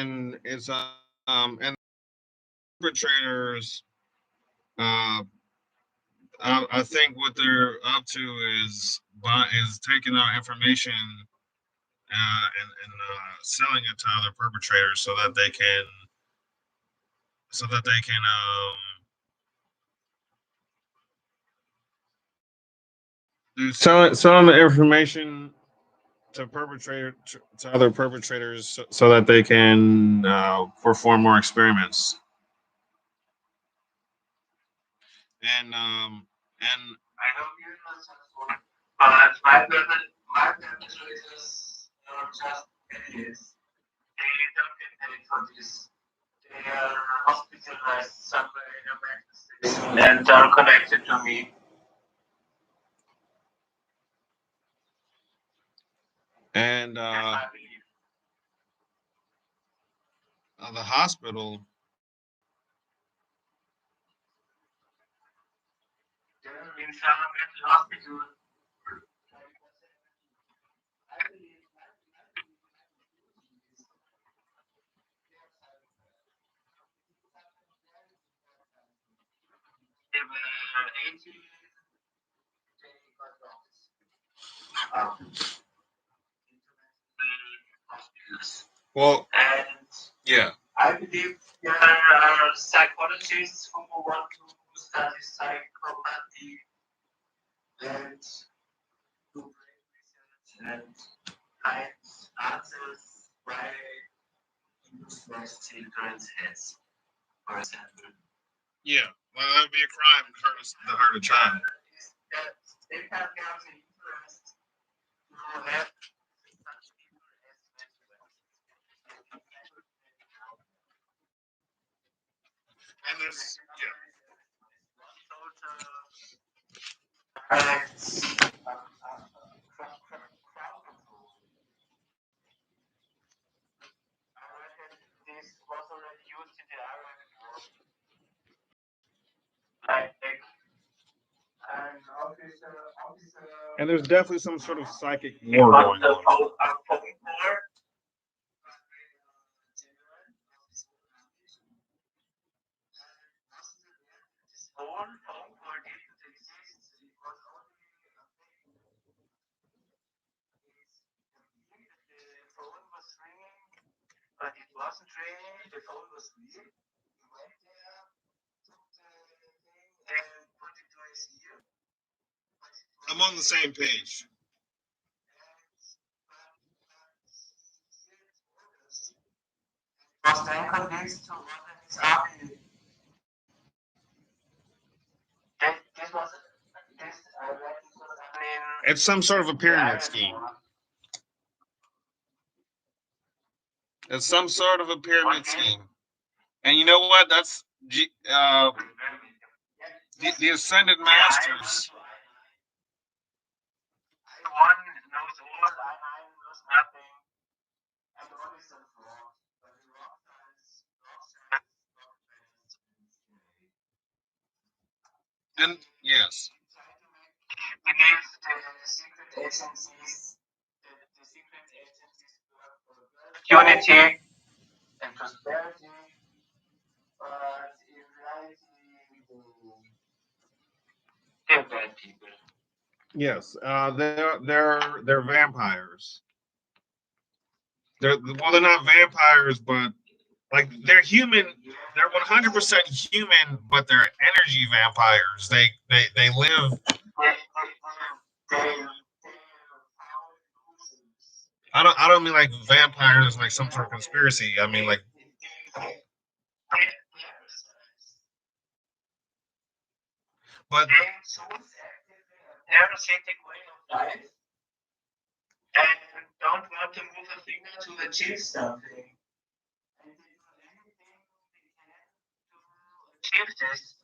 and it's and perpetrators. Uh, I think what they're up to is taking out information and selling it to other perpetrators so that they can selling the information to other perpetrators so that they can perform more experiments. And I hope you understand. But my perpetrators are just idiots. They don't get paid for this. They are hospitalized somewhere in a mental station and are connected to me. And the hospital. They're in some mental hospital. They were 80. Well, and yeah. I believe there are psychologists who want to study psychopathy and do brain research and find answers why you smash children's heads, for example. Yeah, well, that would be a crime to hurt a child. They can have the interest to have such people as And there's this was already used in the RMN war. Like an officer. And there's definitely some sort of psychic war going on. But it wasn't ringing, the phone was real. He went there, took the thing and put it to his ear. I'm on the same page. Was then convinced to order his army. It's some sort of a pyramid scheme. It's some sort of a pyramid scheme. And you know what? That's the Ascended Masters. One knows all, I knows nothing. And all is a fraud. But the wrong size, And yes. Believe the secret agencies work for unity and prosperity, but in reality, they're bad people. Yes, they're vampires. They're not vampires, but like they're human. They're 100% human, but they're energy vampires. They live. I don't mean like vampires like some sort of conspiracy. I mean like. But they choose a parasitic way of life and don't want to move a finger to achieve something. And they do anything they can to achieve this.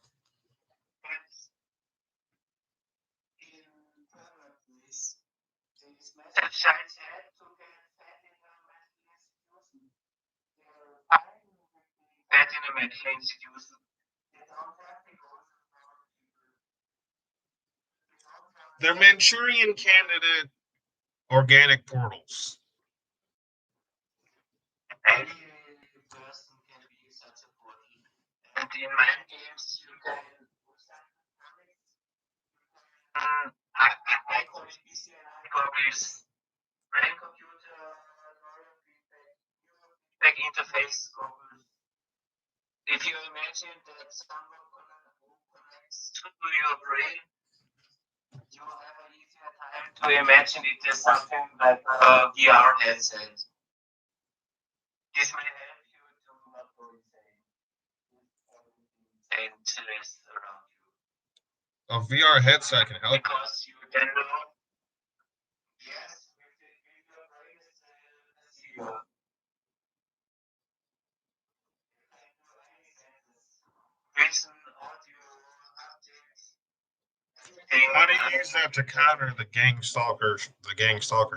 But in practice, these messages had to get fed in a mental institution. They're fine with being fed in a mental institution. They don't have the goals of normal people. they're Manchurian candidate organic portals. person can be such a portal. And in mind games, you can I call it BCNI goggles, brain computer neural feedback interface goggles. If you imagine that someone connects to your brain, you have an easier time to imagine it as something like a VR headset. This may help you to not go insane and less around you. A VR headset can help. Because you then know, yes, with your brain is zero. Vision, audio, haptics. How do you use that to counter the gang stalker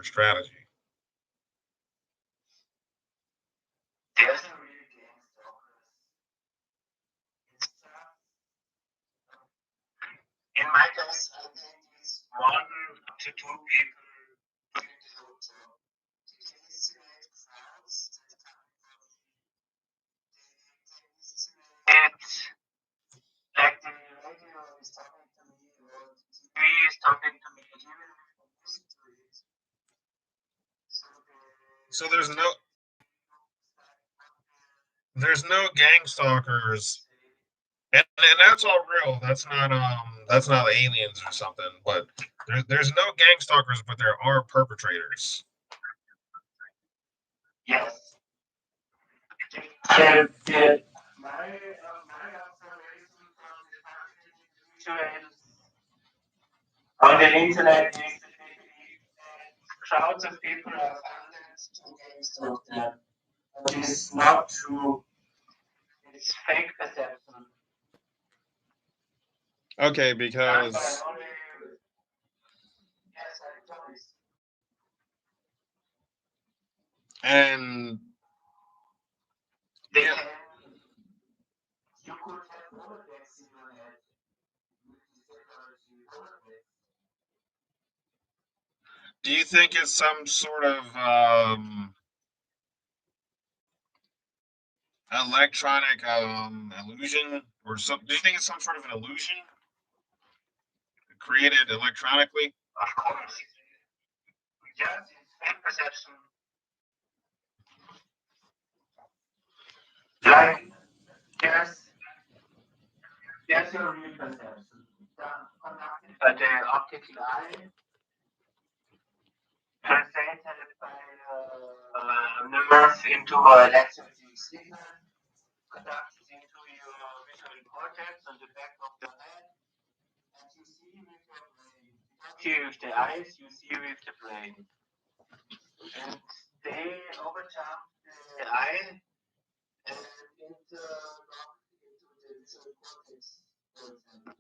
strategy? There's a real gang stalkers. In my case, I think it's 1 to 2 people doing the whole job. They can estimate crowds that come from it. Like the radio is talking to me, or the TV is talking to me, even if I listen to it. So there's no gang stalkers, and that's all real. That's not aliens or something. But there's no gang stalkers, but there are perpetrators. Yes. My observation from the visuals on the internet is that crowds of people are funded to gang stalk them. But it's not true. It's fake perception. Okay, because Yes, and they can. You could have holograms in your head with this technology. do you think it's some sort of electronic illusion or some? Do you think it's some sort of an illusion created electronically? Of course. Yes, it's fake perception. Like there's your real perception conducted by the optical eye, translated by nerve into electricity signal, conducted into your visual cortex on the back of your head, and you see with your brain. You don't see with the eyes, you see with the brain. And they overjump the eye and into the visual cortex, for example.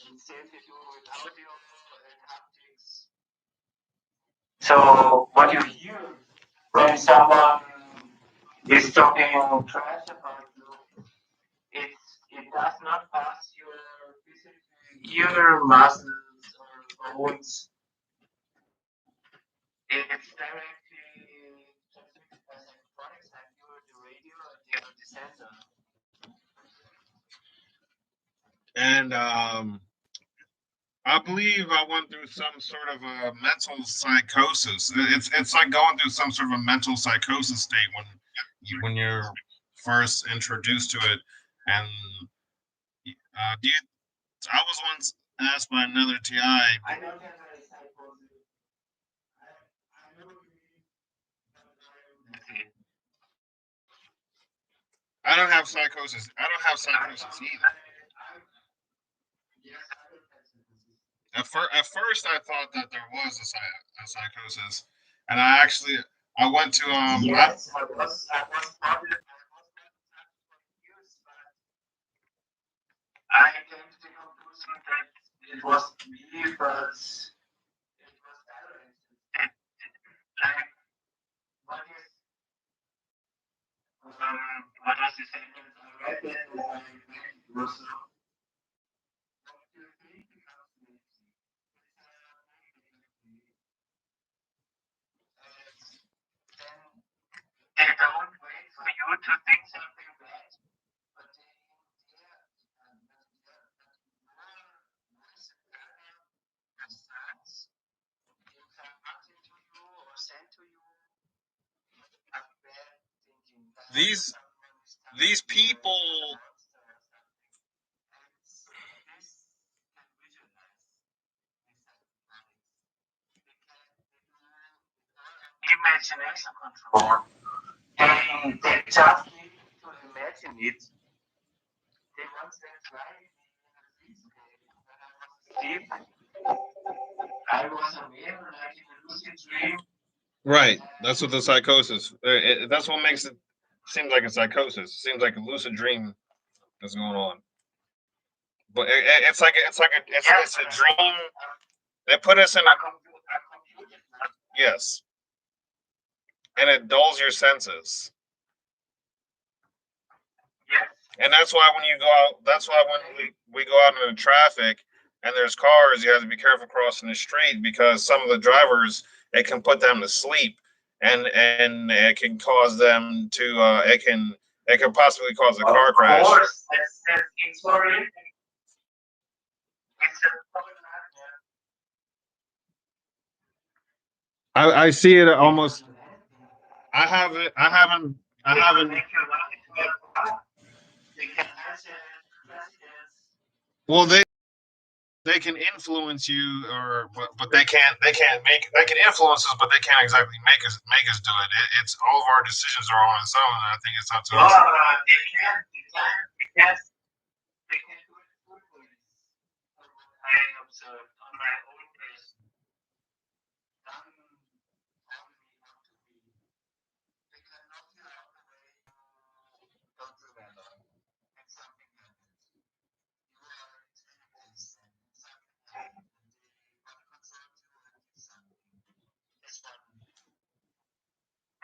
And same they do with audio and haptics. So what you hear when someone is talking trash about you, it does not pass your physical ear muscles or bones. It's directly transmitted by electronics like the radio and the sensor. And I believe I went through some sort of a mental psychosis. It's like going through some sort of a mental psychosis state when you're first introduced to it. And do you? I was once asked by another TI. I don't have any psychosis. I know I don't have psychosis. I don't have psychosis either. At first, I thought that there was a psychosis, and I went to yes, I was probably confused, but I came to the conclusion that it was me, but it was directed. Like what was the sentence I read it and I was what do you think becomes amazing? something bad, but you can market to you or send to you a bad thinking. These people, imagination control. They just need to imagine it. They want to try it in sleep. I was aware, like in a lucid dream. right? That's what the psychosis. That's what makes it seem like a psychosis. It seems like a lucid dream that's going on. But it's like it's a dream. They put us in a yes, and it dulls your senses. And that's why when you go out, that's why when we go out into traffic and there's cars, you have to be careful crossing the street because some of the drivers, it can put them to sleep, and it can cause them to it can possibly cause a car crash. Of course, it's sorry. I see it almost. I haven't. Well, they can influence you, or but they can't they can influence us, but they can't exactly make us do it. It's all of our decisions are on its own, and I think it's up to us. They can do it fully. I observed on my own case. Done only how to be. They can knock you out the way you don't remember. And something happens. You are experienced and something happens. And they want to control you and do something. That's one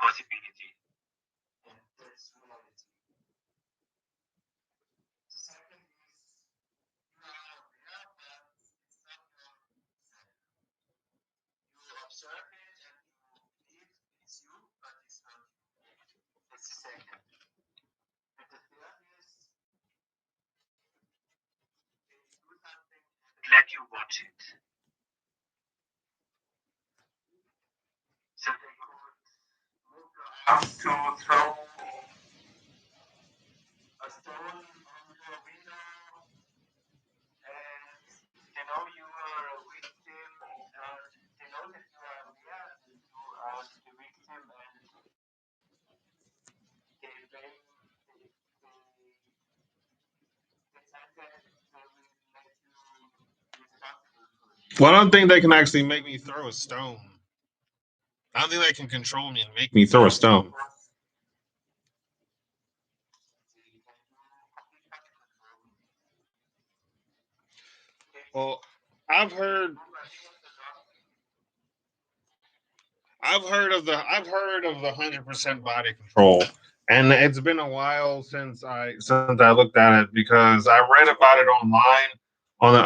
possibility. And that's reality. The second is you are aware, but it's not your self. You observe it and you believe it's you, but it's not you. That's the second. And the third is they do something and let you watch it. So they could move your arms to throw a stone on your window, and they know you are a victim, they know that you are aware that you are the victim, and they blame, they said that they will let you responsible for it. Well, I don't think they can actually make me throw a stone. I don't think they can control me and make me throw a stone. Well, I've heard of the 100% body control, and it's been a while since I looked at it because I read about it online on the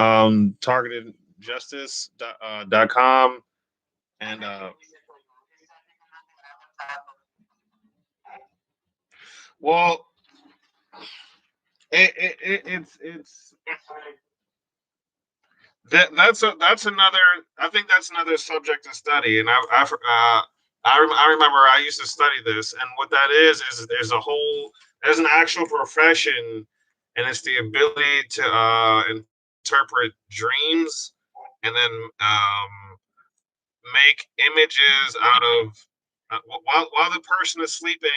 targetedjustice.com and well, it's that's another. I think that's another subject to study, and I remember I used to study this, and what that is there's an actual profession, and it's the ability to interpret dreams, and then make images out of while the person is sleeping.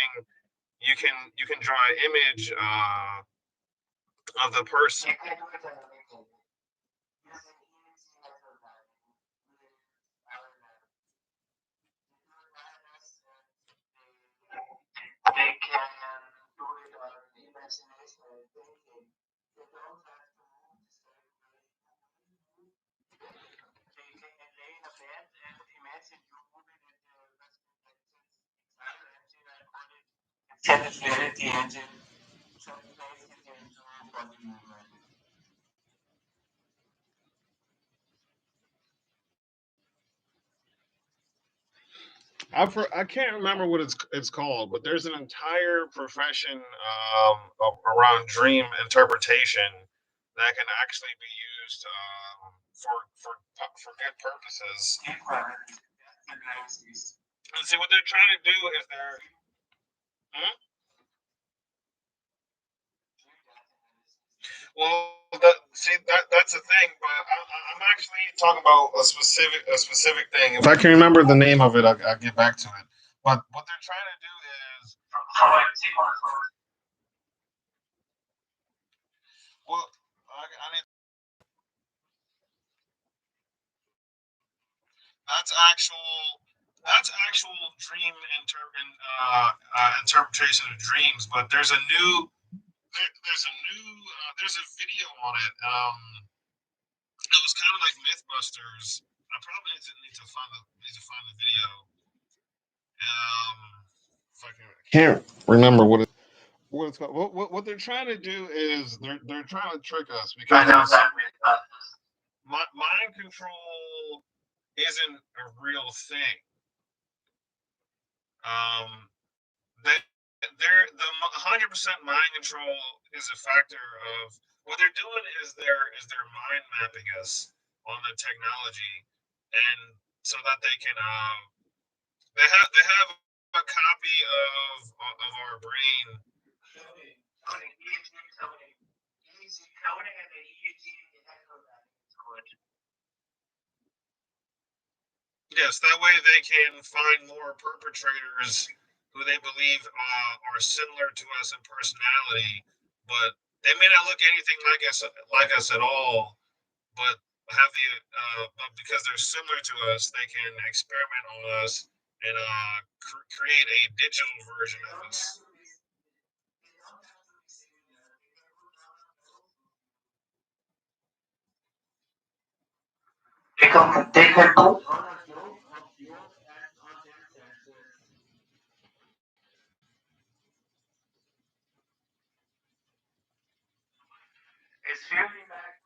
You can draw an image of the person. They can do it on imagination and thinking. They don't have to move the same way. They can lay in a bed and imagine you moving in the exile engine, I call it, extended reality engine, translate it into body movement. I can't remember what it's called, but there's an entire profession around dream interpretation that can actually be used for good purposes. And see what they're trying to do is they're hmm? Well, that's the thing, but I'm actually talking about a specific thing. If I can remember the name of it, I'll get back to it. But what they're trying to do is, well, I need that's actual dream interpretation of dreams. But there's a video on it. It was kind of like MythBusters. I probably need to find the video. If I can't remember what it's called. What they're trying to do is they're trying to trick us because mind control isn't a real thing. Um, they the 100% mind control is a factor of what they're doing is they're mind mapping us on the technology, and so that they can they have a copy of our brain. Yes, that way they can find more perpetrators who they believe are similar to us in personality, but they may not look anything like us at all. But but because they're similar to us, they can experiment on us and create a digital version of us. They can do. It's really like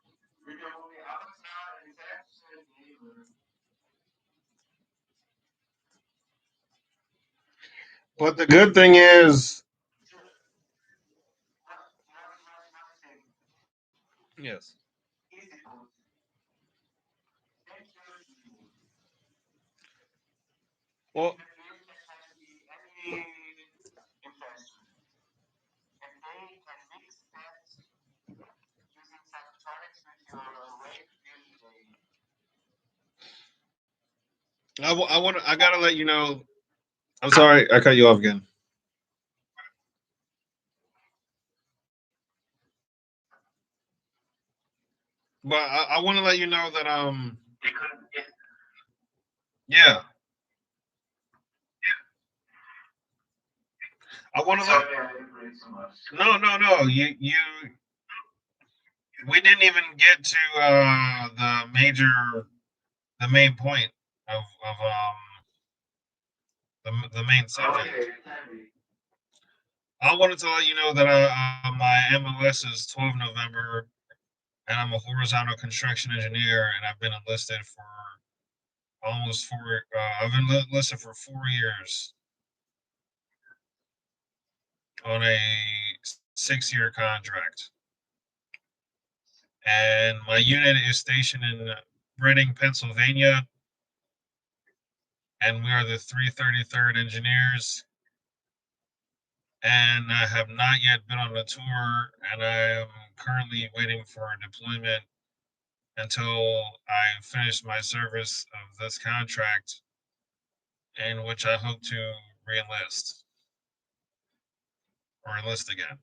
with the movie Avatar and But the good thing is, yes. Well, I gotta let you know. I'm sorry, I cut you off again. But I want to let you know that yeah, I want to let no you we didn't even get to the main point of the main subject. I wanted to let you know that my MLS is 12 November, and I'm a horizontal construction engineer, and I've been enlisted for almost four. I've been enlisted for 4 years on a 6-year contract, and my unit is stationed in Reading, Pennsylvania, and we are the 333rd Engineers. And I have not yet been on a tour, and I am currently waiting for deployment until I finish my service of this contract, in which I hope to reenlist or enlist again.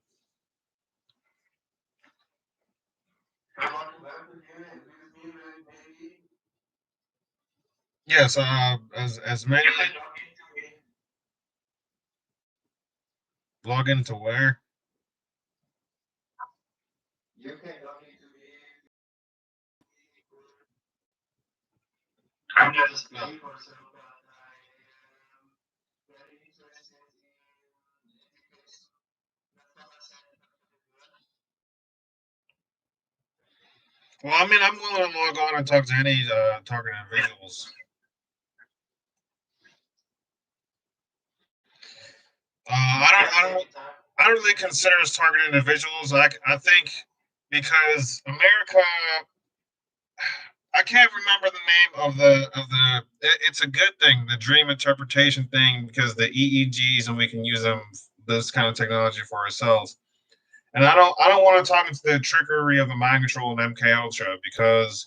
Yes, as many log into where. I'm just No. Well, I mean, I'm willing to log on and talk to any target individuals. I don't really consider us targeting individuals. I think because America, I can't remember the name of the. It's a good thing, the dream interpretation thing, because the EEGs, and we can use them, this kind of technology, for ourselves. And I don't want to talk into the trickery of the mind control and MK Ultra, because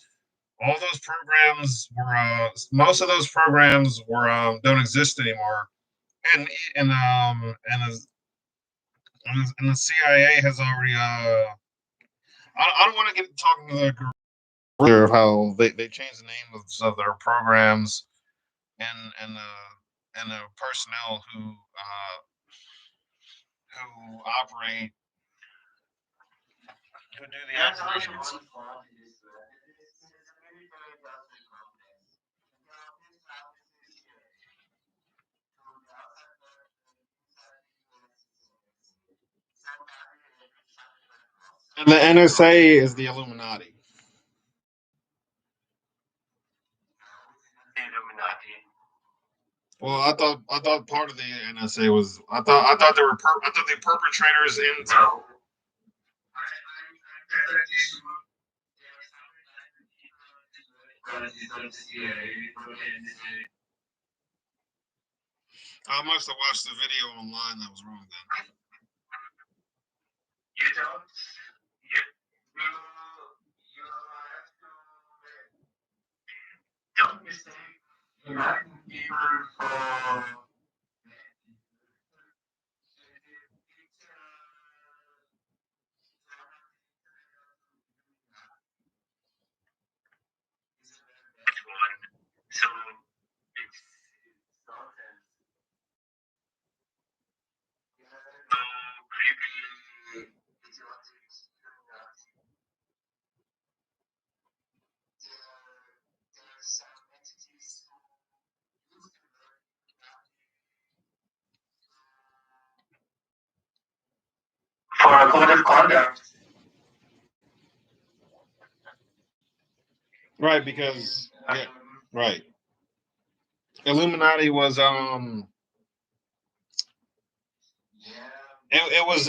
all those programs were most of those programs were don't exist anymore, and and the CIA has already I don't want to get talking to the of how they changed the name of their programs, and the personnel who operate, who do the operations. And the NSA is the Illuminati. Well, I thought part of the NSA was I thought the perpetrators in. I must have watched the video online that was wrong then. You don't. You don't mistake Latin people for. So it's nonsense. Creepy idiotic. There's some entities who use the word for a code of conduct. Right, because yeah, right. Illuminati was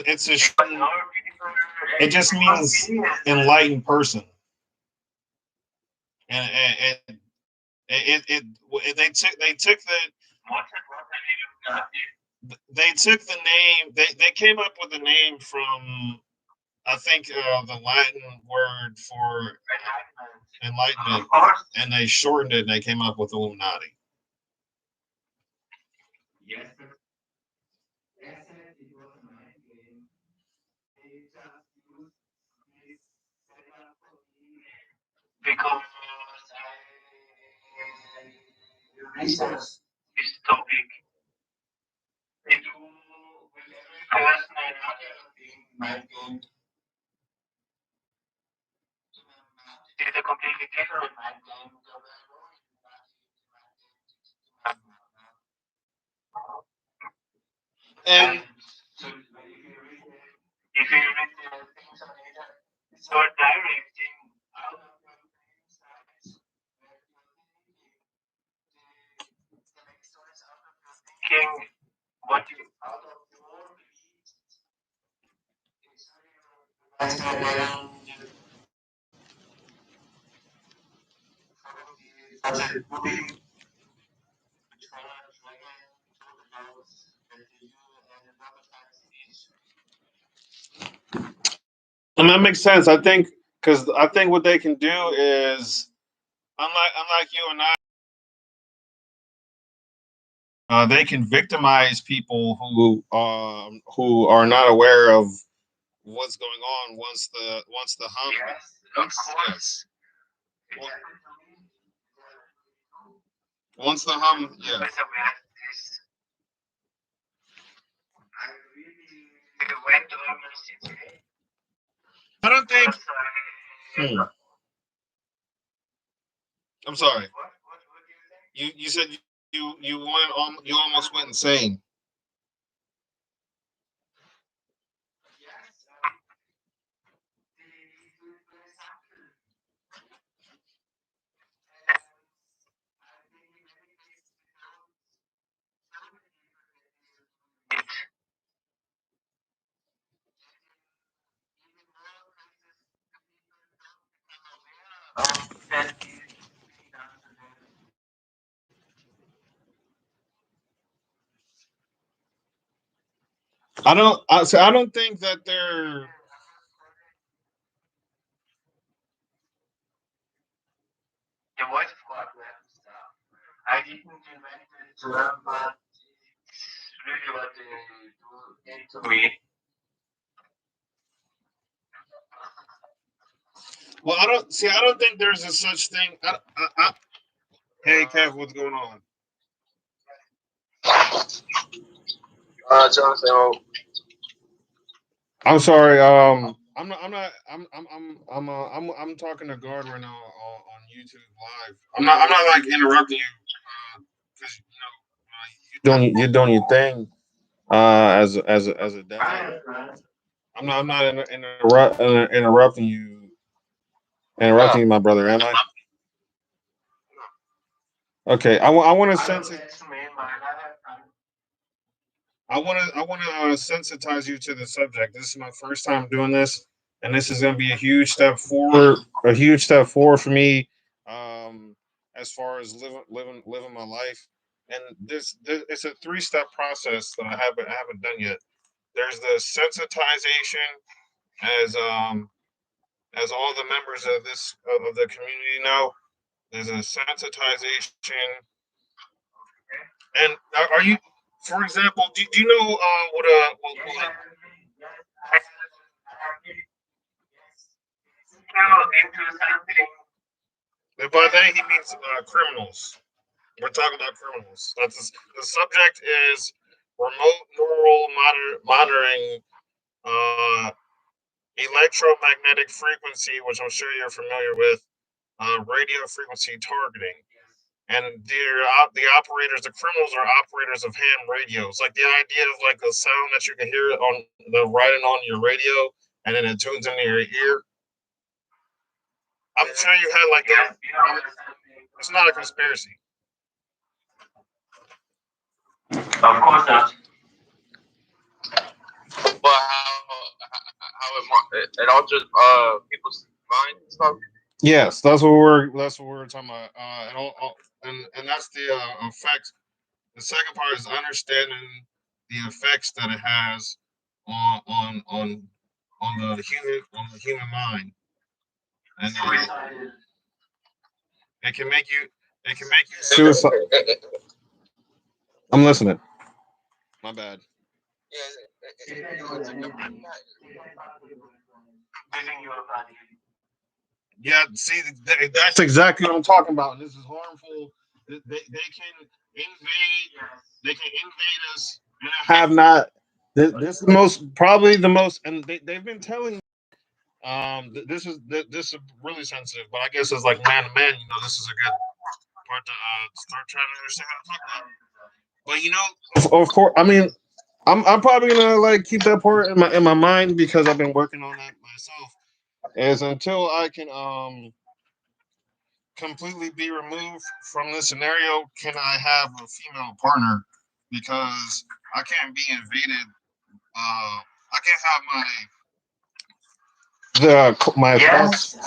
it's a it just means enlightened person, and they took the name, they came up with the name from, I think, the Latin word for enlightenment, and they shortened it and they came up with Illuminati. Yes. Because I research this topic, they do with every person and other thing might be. It's a completely different mind game. And so if you read the things on data, it's so directing out of your insights. Thinking what you out of your beliefs. And that makes sense. I think because I think what they can do is, unlike you and I, they can victimize people who are not aware of what's going on once the hum. Yes, of course. Yes. Once the hum, yeah. I don't think. I'm sorry. You said you almost went insane. I don't think that they're. The voice of God stuff. I didn't invent the term, but it's really what they do to me. Well, I don't see. I don't think there's a such thing. Hey, Kev, what's going on? Jonathan. I'm sorry. I'm not. I'm not. I'm talking to Guard right now on YouTube Live. I'm not. I'm not like interrupting you because you're doing your thing. As a dad. I'm not interrupting you, my brother. Am I? Okay. I want to sense it. I want to sensitize you to the subject. This is my first time doing this, and this is going to be a huge step forward. A huge step forward for me, as far as living my life. And this it's a 3-step process that I haven't done yet. There's the sensitization, as all the members of the community know. There's a sensitization, and are you? For example, do you know what by that he means criminals. We're talking about criminals. The subject is remote neural monitoring, uh, electromagnetic frequency, which I'm sure you're familiar with, radio frequency targeting. And the operators, the criminals are operators of ham radios. Like the idea of like a sound that you can hear on the writing on your radio, and then it tunes into your ear. I'm sure you had like that. It's not a conspiracy. Of course not. But how it alters people's minds and stuff. Yes, that's what we're talking about. And that's the effects. The second part is understanding the effects that it has on the human mind, and it can make you suicide. I'm listening. My bad. Yeah, see, that's exactly what I'm talking about. This is harmful. They can invade. They can invade us. And I have not. This is the most, probably the most, and they've been telling. This is really sensitive, but I guess it's like man to man. This is a good part to start trying to understand how to talk about. But of course, I mean, I'm probably gonna like keep that part in my mind because I've been working on that myself. Is until I can completely be removed from this scenario, can I have a female partner? Because I can't be invaded. I can't have my yes.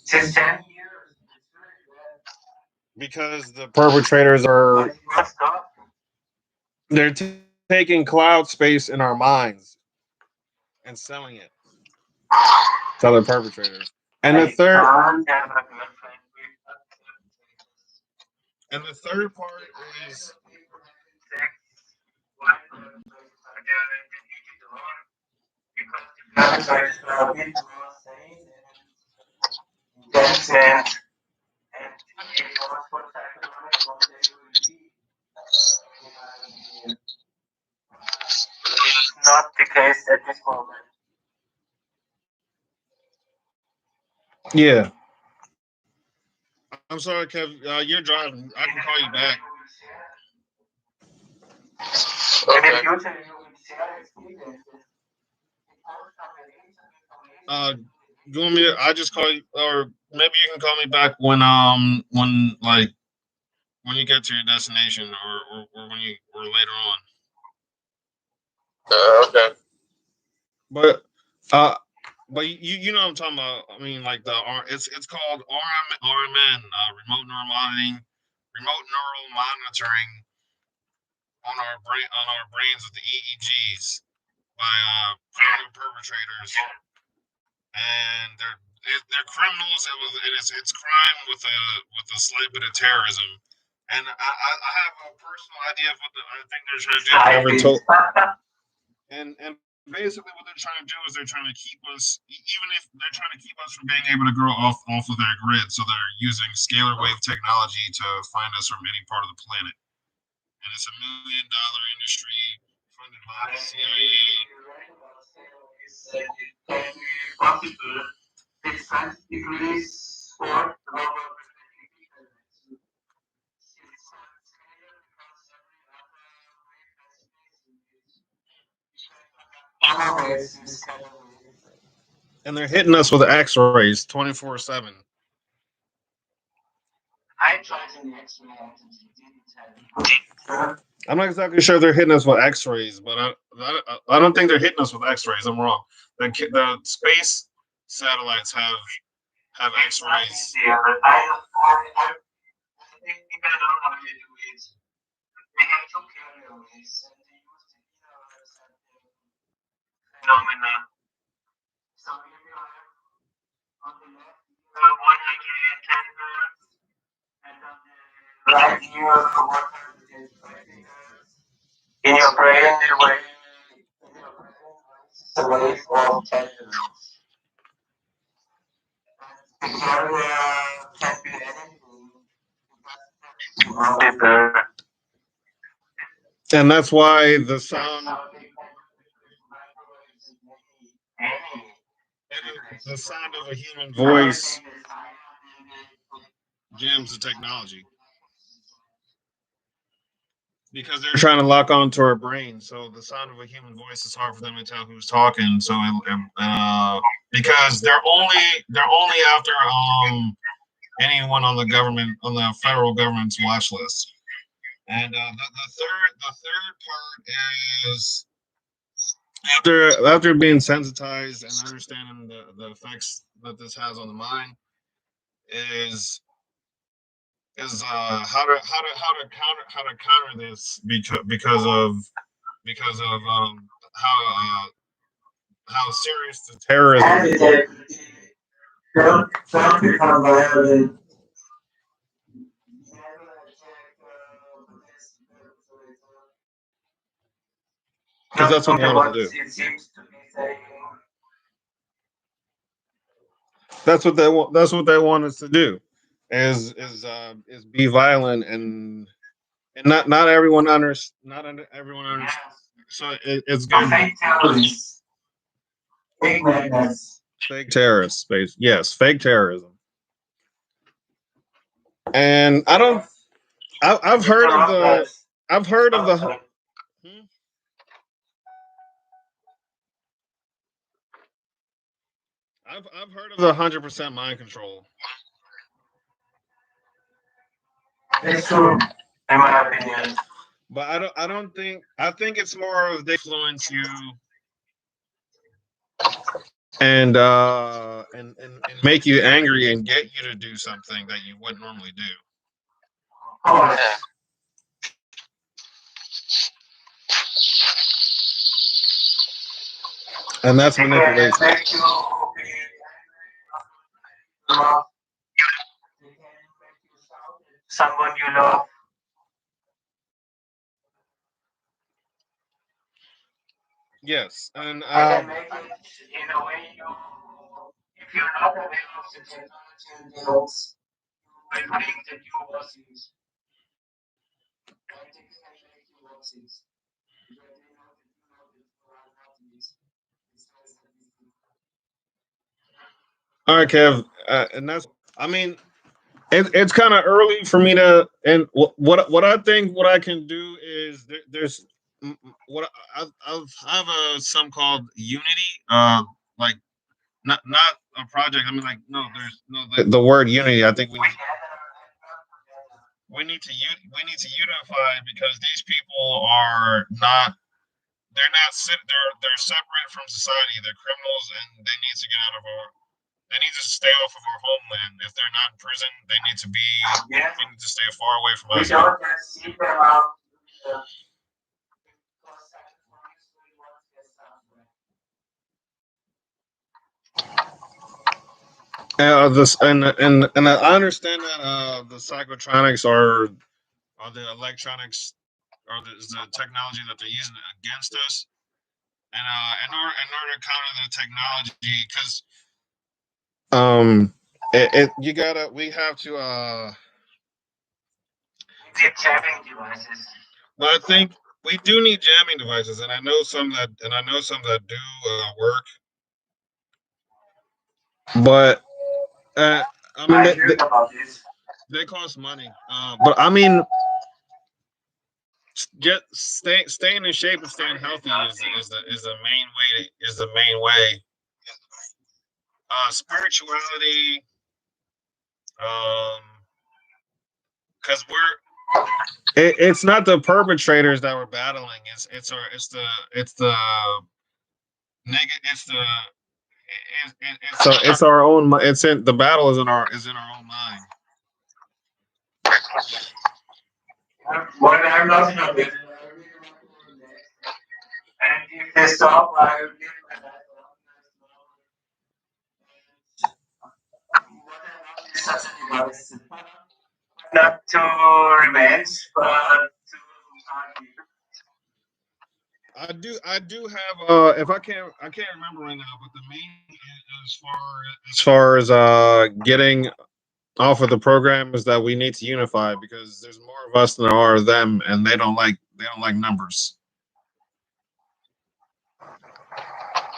Since 10 years. Because the perpetrators are they're taking cloud space in our minds and selling it to other perpetrators. And the third part is not the case at this moment. Yeah. I'm sorry, Kev. You're driving. I can call you back. You want me to? I just call you, or maybe you can call me back when you get to your destination, or when you or later on. Okay. But you know what I'm talking about. I mean, like it's called RMN, remote neural monitoring, on our brains with the EEGs by criminal perpetrators, and they're criminals. It's crime with a slight bit of terrorism. And I have a personal idea of what I think they're trying to do. And basically what they're trying to do is they're trying to keep us, even if they're trying to keep us from being able to grow off of their grid. So they're using scalar wave technology to find us from any part of the planet. And it's $1 million industry funded by the CIA. And they're hitting us with X-rays 24/7. I'm not exactly sure they're hitting us with X-rays, but I don't think they're hitting us with X-rays. I'm wrong. The space satellites have X-rays. In your brain, the wave of tendons. The carrier can be anything. And that's why the sound of a human voice jams the technology. Because they're trying to lock onto our brain, so the sound of a human voice is hard for them to tell who's talking. So, because they're only after anyone on the federal government's watch list. And the third part is after being sensitized and understanding the effects that this has on the mind is how to counter this because of how serious the terrorism is. Don't become violent. Because that's what they want to do. It seems to be saying. That's what they want. That's what they want us to do, is be violent and not everyone understands. So it's good. Fake terrorists. Fake madness. Fake terrorists, space. Yes, fake terrorism. And I've heard of the. I've heard of the. I've heard of the 100% mind control. It's true, in my opinion. But I think it's more of they influence you and make you angry and get you to do something that you wouldn't normally do. Oh, yeah. And that's manipulation. Someone you love. Yes, and can make it in a way if you're not aware of the technology and the rules, I think that you overseas. I think they can make you overseas. All right, Kev, and that's. I mean, it's kind of early for me to. And what I think what I can do is there's what I have some called Unity, like not a project. I mean, like no, there's no the word Unity. I think we need to unify because these people are not. They're separate from society. They're criminals, and they need to get out of our. They need to stay off of our homeland. If they're not in prison, they need to be. They need to stay far away from us. This and I understand that the psychotronics are the electronics or is the technology that they're using against us, and in order to counter the technology, because we have to Need jamming devices. but I think we do need jamming devices, and I know some that do work, but I mean I heard about this. they cost money. But I mean, just staying in shape and staying healthy is the main way. Spirituality, because it's not the perpetrators that we're battling. It's the negative. It's our own. It's in the battle is in our own mind. When I'm not in a business, and if they stop, I will give my life what I want is such a device. Not to revenge, but to argue. I do have if I can't remember right now, but the main as far as getting off of the program is that we need to unify because there's more of us than there are of them, and they don't like numbers.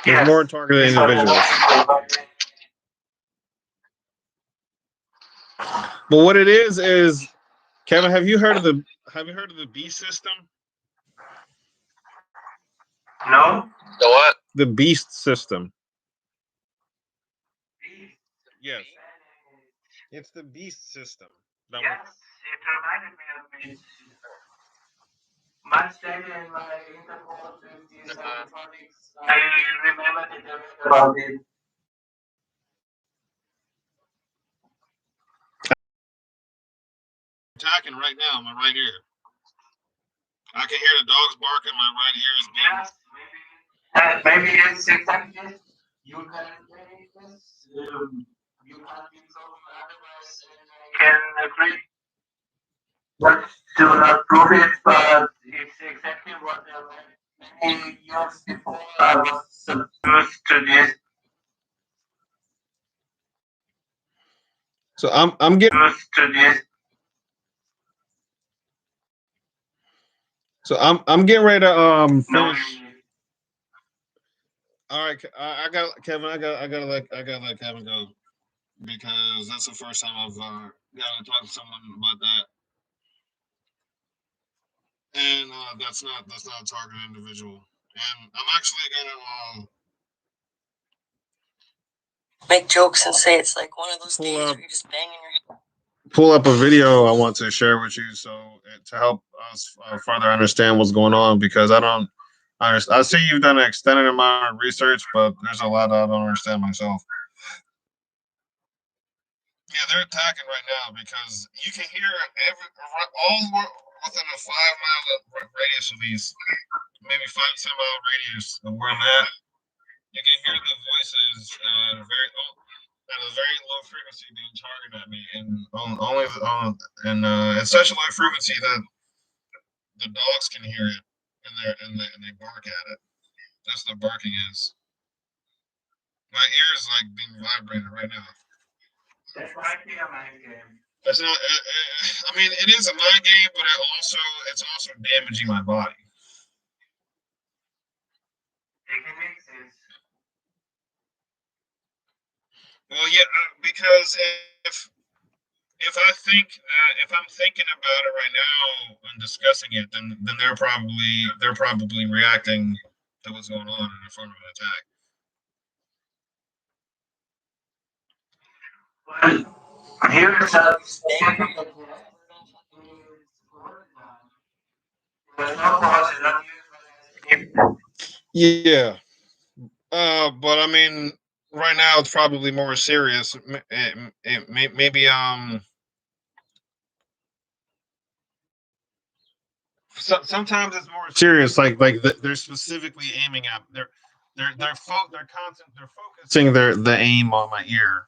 There's Yes. more targeted individuals. But what it is Kevin, have you heard of the beast system? No? The what? The beast system. Yes. It's the beast system. Yes, it reminded me of it. Much later in my intercourse with these electronics, I remembered it about it. Attacking right now, my right ear. I can hear the dogs barking. My right ear is being. Yes, maybe it's exactly this. You can play this. You can be proven otherwise, and I can agree. But do not prove it, but it's exactly what I read. Many years before I was used to this. So I'm getting Used to this. So I'm getting ready to finish. No. All right, I got Kevin. I gotta let Kevin go because that's the first time I've got to talk to someone about that, and that's not a targeted individual. And I'm actually gonna make jokes and say it's like one of those days where you're just banging your. Pull up a video I want to share with you, so to help us further understand what's going on, because I don't understand. I see you've done an extended amount of research, but there's a lot I don't understand myself. Yeah, they're attacking right now because you can hear all within a 5-mile radius of these, maybe 5-10-mile radius of where I'm at. You can hear the voices at a very low frequency being targeted at me, and it's such a low frequency that the dogs can hear it, and they bark at it. That's what barking is. My ear is like being vibrated right now. That might be a mind game. That's not. I mean, it is a mind game, but it's also damaging my body. It can make sense. Well, yeah, because if I'm thinking about it right now and discussing it, then they're probably reacting to what's going on in front of an attack. Well, here is a yeah, but I mean, right now it's probably more serious. Maybe sometimes it's more serious. Like they're specifically aiming at they're focusing the aim on my ear.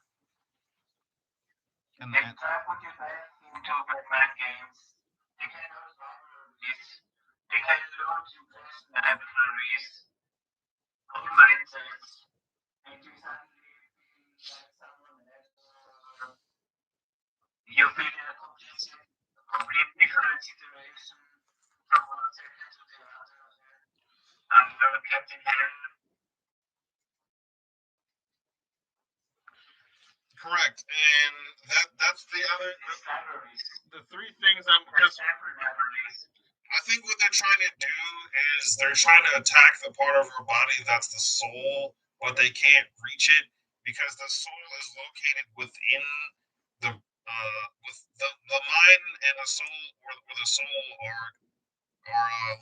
And, They try to put you back into Batman games. They can use libraries. They can load you best libraries. All mindsets. And you suddenly feel like someone else. You feel in a complete different situation from one second to the other. I'm never kept in hand. correct. And that's the other It's libraries. the three things I'm There's just separate libraries. I think what they're trying to do is they're trying to attack the part of our body that's the soul, but they can't reach it because the soul is located within the with the mind and the soul or the soul are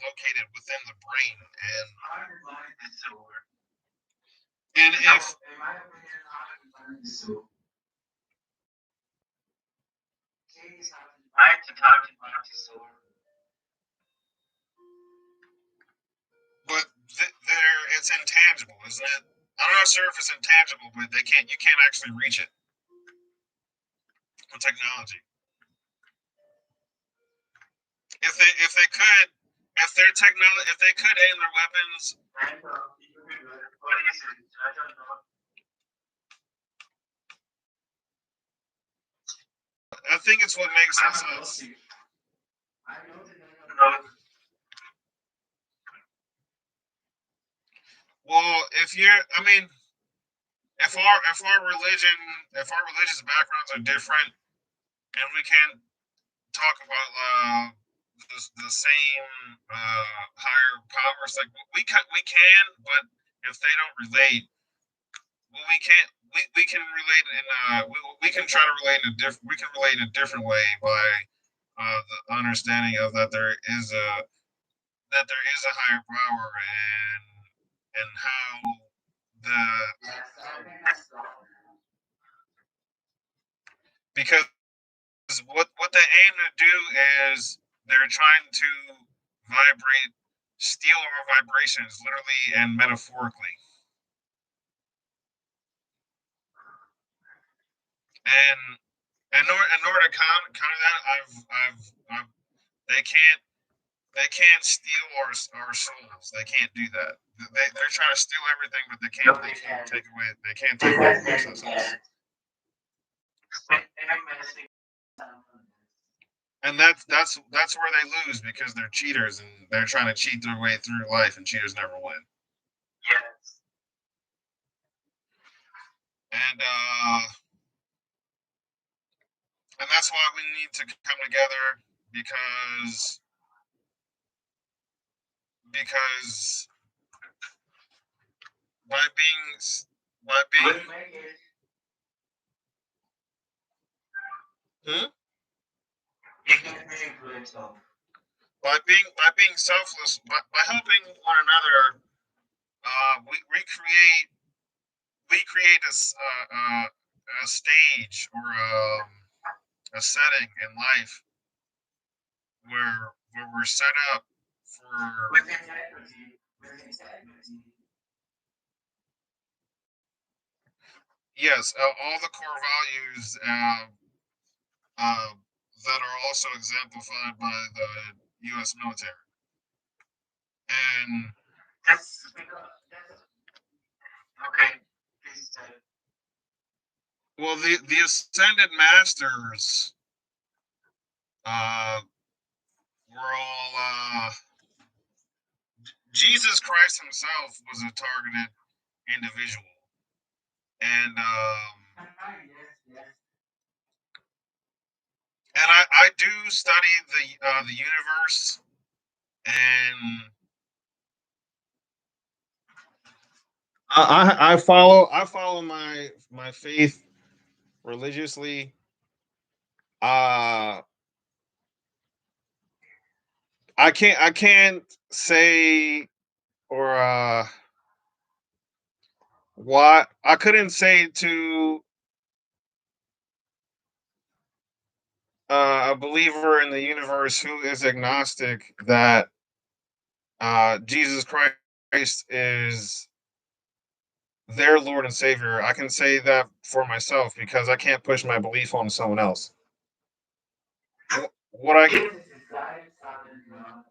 located within the brain Hard to find the soul. and if In my opinion, hard to find the soul. Keys are right to talk about the soul. but there it's intangible, isn't it? I'm not sure if it's intangible, but you can't actually reach it with technology. If they could if their technology if they could aim their weapons And what is it? I don't know. I think it's what makes I'm sense. I know that I don't know. Well, I mean, if our religious backgrounds are different, and we can't talk about the same higher powers, like we can, but if they don't relate, well, we can't. We can relate in we can try to relate in a different way by the understanding of that there is a higher power and how the because what they aim to do is they're trying to steal our vibrations, literally and metaphorically. And in order to counter that, they can't steal our souls. They can't do that. They're trying to steal everything, but they can't take away. They can't take away the processes. And that's where they lose because they're cheaters and they're trying to cheat their way through life, and cheaters never win. Yes. And that's why we need to come together because by being hmm? By being selfless, by helping one another, we create a stage or a setting in life where we're set up for With integrity. yes, all the core values that are also exemplified by the U.S. military. And That's because okay. Well, the ascended masters uh, were all Jesus Christ himself was a targeted individual, and I do study the universe, and I follow my faith religiously. I can't say or why I couldn't say to a believer in the universe who is agnostic that Jesus Christ is their Lord and Savior. I can say that for myself because I can't push my belief on someone else. What I Jesus is life, sun, and love,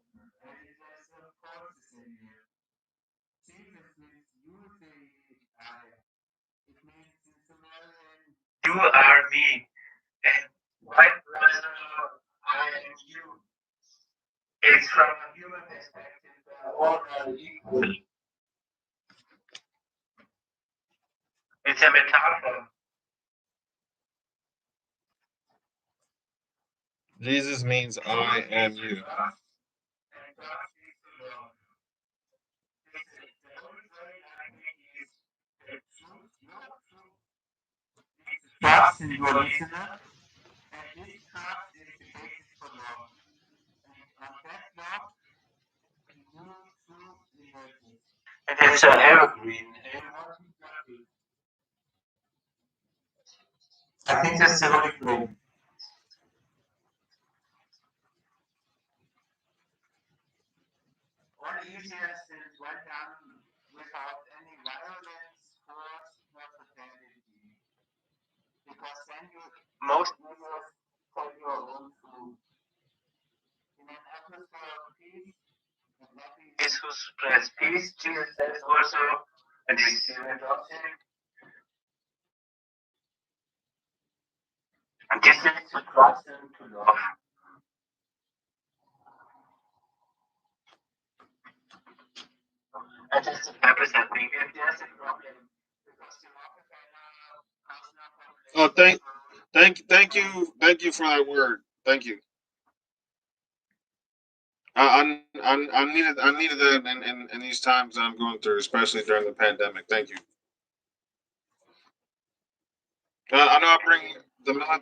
and it has no forces in you. Jesus means you say I. It means in Sumerian, you are me, and white brother, I am you. It's from a human perspective where all are equal. It's a metaphor. Jesus means I am you. And God is the Lord. The only way I think is the truth, your truth. It's trust in your listener, and this trust is the basis for love. And on that love, new truth emerges. And it's an evergreen. I think that's the Holy Grail. All easiest is when done without any violence, force, or fatality. Because then you most users tell your own truth. In an atmosphere of peace, and loving Jesus spreads peace, Jesus says also, and this is an adoption. And this is to trust and to love. And that's the purpose that we get. There's a problem. Because the Rockefeller Oh, thank you for that word. Thank you. I needed that in these times I'm going through, especially during the pandemic. Thank you. I know I bring the military.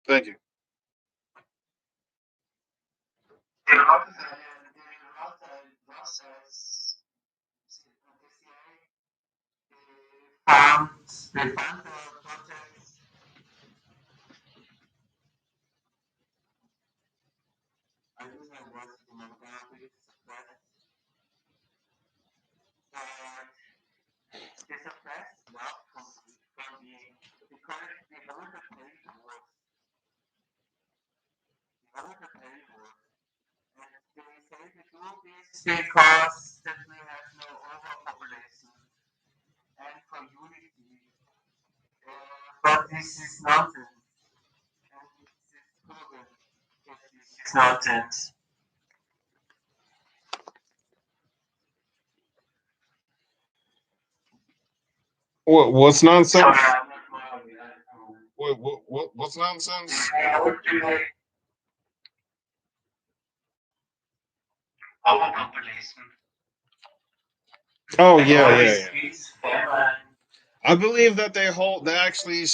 Thank you. The found projects. I use my voice to my graphics, but the suppressed love from being because the older play works. The older play works. And they say to do this because that we have no overpopulation and for unity. But this is nonsense. And this is proven that this is nonsense. What's nonsense? Sorry, I'm not What's nonsense? Overpopulation. Oh yeah. I believe that they actually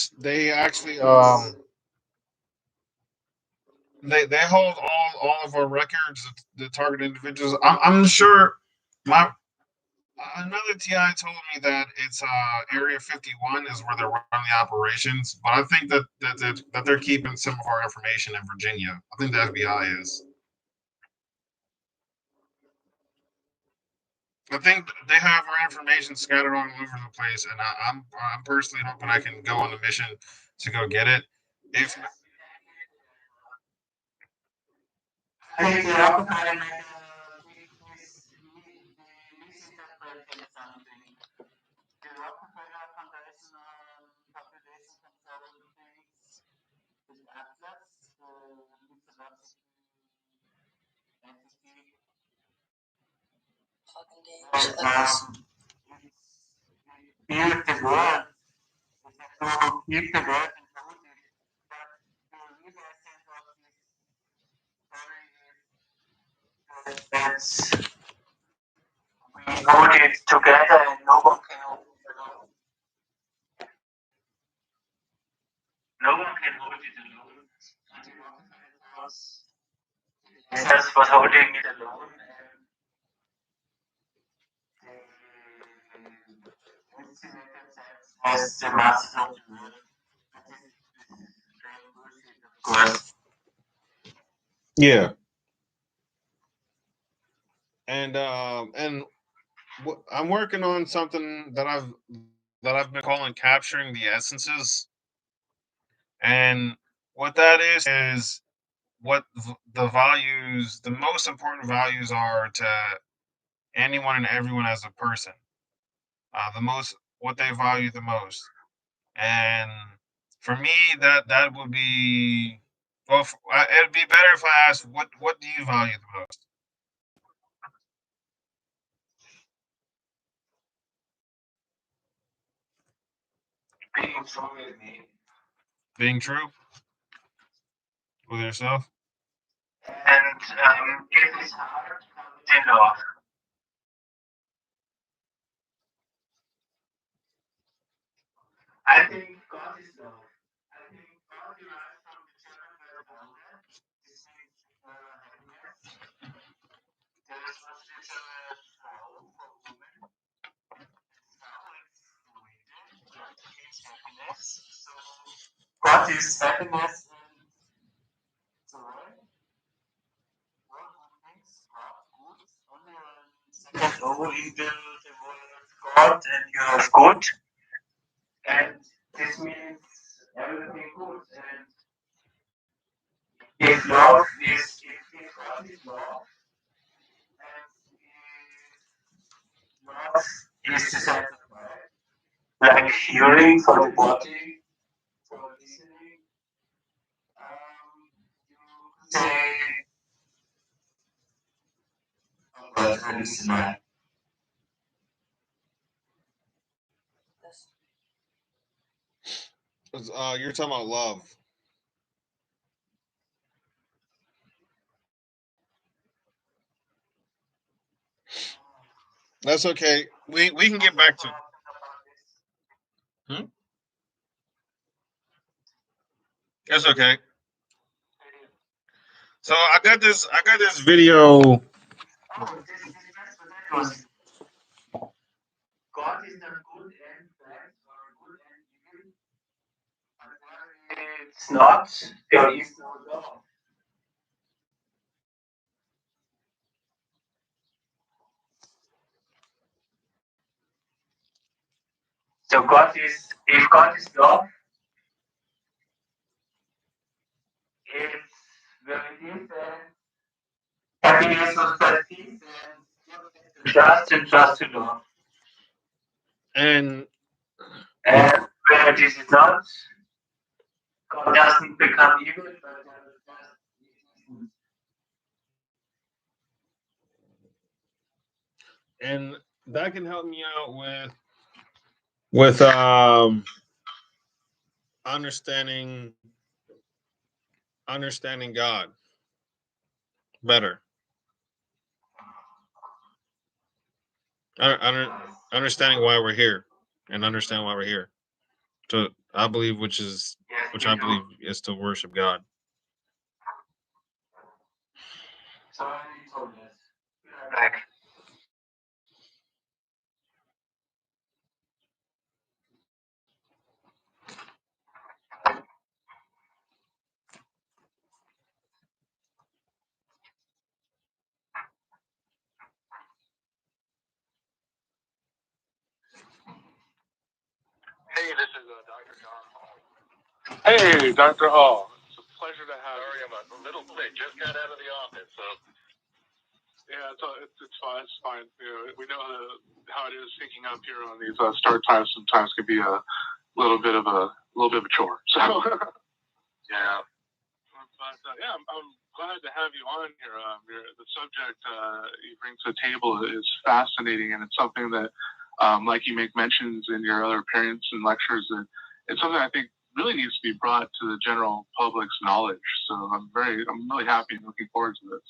they hold all of our records the target individuals. I'm sure my another TI told me that it's Area 51 is where they're running the operations, but I think that they're keeping some of our information in Virginia. I think the FBI is. I think they have our information scattered all over the place, and I'm personally hoping I can go on a mission to go get it. If I think the Rockefeller misinterpreted something. The Rockefeller Foundation on population control things with Atlas, mythological entity. Build the world. It has to keep the world and hold it. But the real essence of this story is that we hold it together and no one can hold it alone. No one can hold it alone. Jesus was holding it alone. As the master of the world. Of course. Yeah. And I'm working on something that I've been calling capturing the essences. And what that is what the values, the most important values are to anyone and everyone as a person. The most, what they value the most. And for me, that would be, well, it'd be better if I asked, what do you value the most? Being true with me. Being true with yourself. And if it's hard, you know, I think God is love. I think God derives from the children where bounded. This means happiness. There is no future flow for women. Now it's related. God means happiness. So God is happiness and joy. What things are good only when second over into the word God and you have good. And this means everything good. And if love is, if God is love, and if love is the sense of mind, like hearing for the body, for listening, you could say, God is a listener. You're talking about love. That's okay. We can get back to. That's okay. So I got this video. Oh, this was God is not good and bad or good and evil. But it's not. There is no love. So God is, if God is love, it's very different. Happiness was peace and trust to love. And where this is not, God doesn't become evil, but and that can help me out with understanding God better. Understanding why we're here, and understand why we're here. To I believe, which I believe is to worship God. Sorry, told us. We are back. Hey, this is Dr. John Hall. Hey, Dr. Hall. It's a pleasure to have Sorry, you. I'm a little sick. Just got out of the office, so. Yeah, it's fine. It's fine. You know, we know how it is syncing up here on these start times. Sometimes can be a little bit of a chore. So Yeah. But yeah, I'm glad to have you on here. The subject you bring to the table is fascinating, and it's something that, like you make mentions in your other appearances and lectures, that it's something I think really needs to be brought to the general public's knowledge. So I'm really happy and looking forward to this.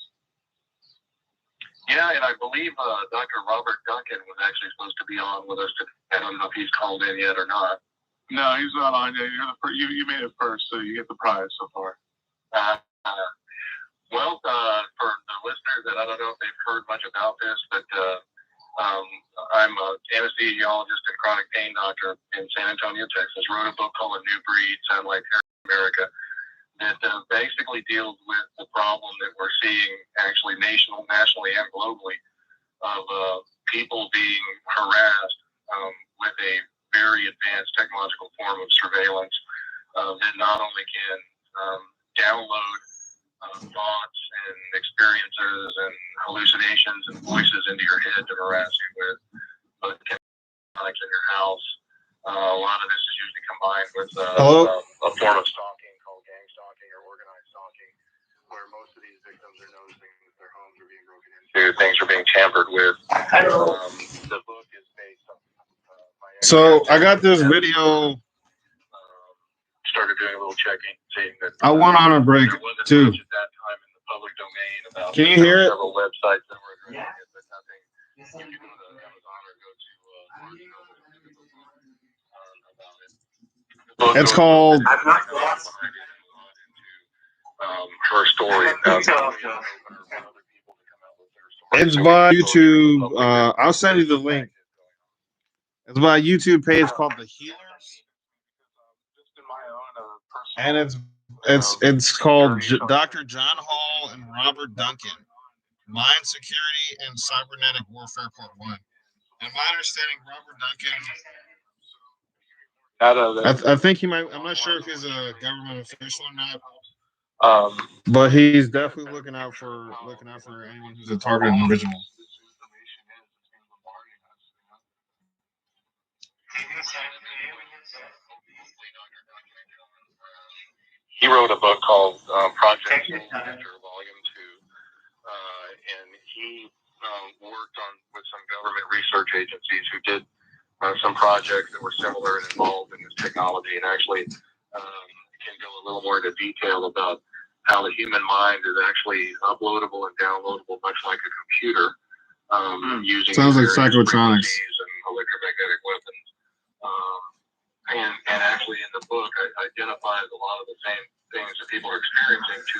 Yeah, and I believe Dr. Robert Duncan was actually supposed to be on with us today. I don't know if he's called in yet or not. No, he's not on yet. You made it first, so you get the prize so far. Well, for the listeners that I don't know if they've heard much about this, but I'm an anesthesiologist and chronic pain doctor in San Antonio, Texas. Wrote a book called A New Breed, Satellite Terror America. that basically deals with the problem that we're seeing actually nationally and globally of people being harassed with a very advanced technological form of surveillance that not only can download thoughts and experiences and hallucinations and voices into your head to harass you with, but can electronics in your house. A lot of this is usually combined with a form of stalking called gang stalking or organized stalking, where most of these victims are noticing that their homes are being broken into, things are being tampered with. The book is based on. So I got this video. Started doing a little checking, seeing that I went on a break too. At that time in the public domain about Can you hear it? several websites that were addressing it, but nothing. You can go to Amazon or go to about it. It's called. Her story. It's by YouTube. I'll send you the link. It's by a YouTube page called The Healers, and it's called Dr. John Hall and Robert Duncan, Mind Security and Cybernetic Warfare Part 1. And my understanding, Robert Duncan, I think he might. I'm not sure if he's a government official or not. But he's definitely looking out for anyone who's a targeted individual. He wrote a book called Project Volume 2, and he worked with some government research agencies who did some projects that were similar and involved in this technology, and actually can go a little more into detail about how the human mind is actually uploadable and downloadable, much like a computer, using sounds like and psychotronics electromagnetic weapons. And actually, in the book, I identifies a lot of the same things that people are experiencing to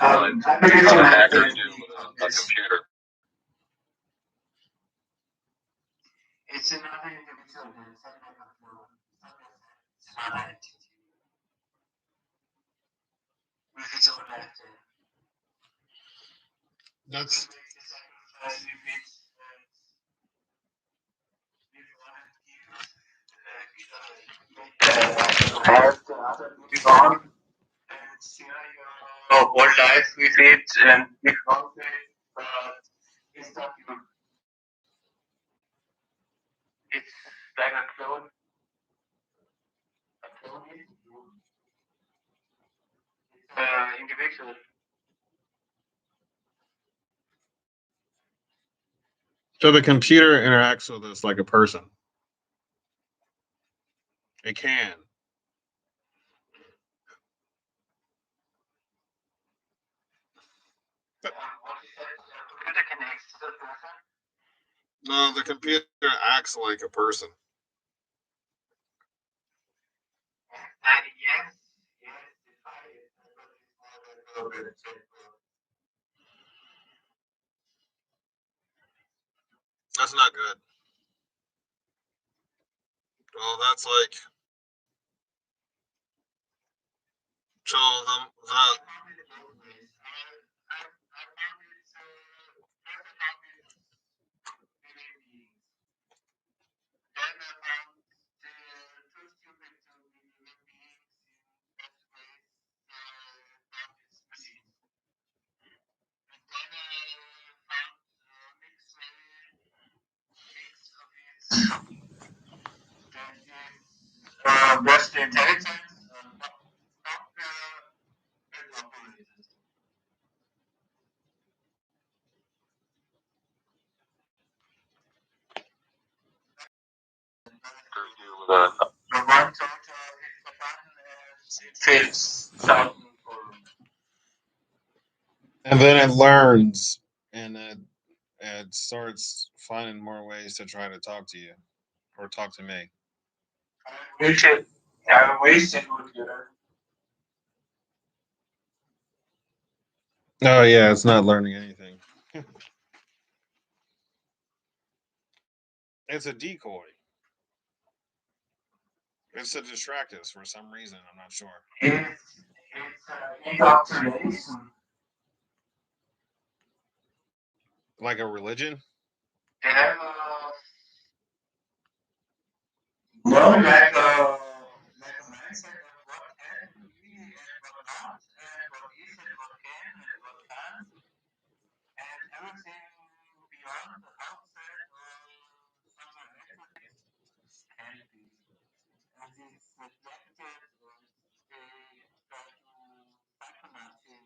what hackers do with a computer. It's another individual that is not entity. With its own actor. That's as the other moving on and share your whole life with it and make fun of it, but it's not you. It's like a clone. A clone is you. It's individual. so the computer interacts with us like a person. It can. Computer connects to the person. No, the computer acts like a person. And yes, That's not good. Well, that's like so the West intelligence. The one total hit the button and it fails something for and then it learns and it starts finding more ways to try to talk to you or talk to me. I wasted computer. Oh yeah, it's not learning anything. It's a decoy. It's to distract us for some reason. I'm not sure. It's indoctrination. Like a religion? They have no, like a mindset of what can be and what not, and what is and what can and what can't, and everything beyond the outside or somewhere negative can be. And it's rejected or they try to psychoanalyze him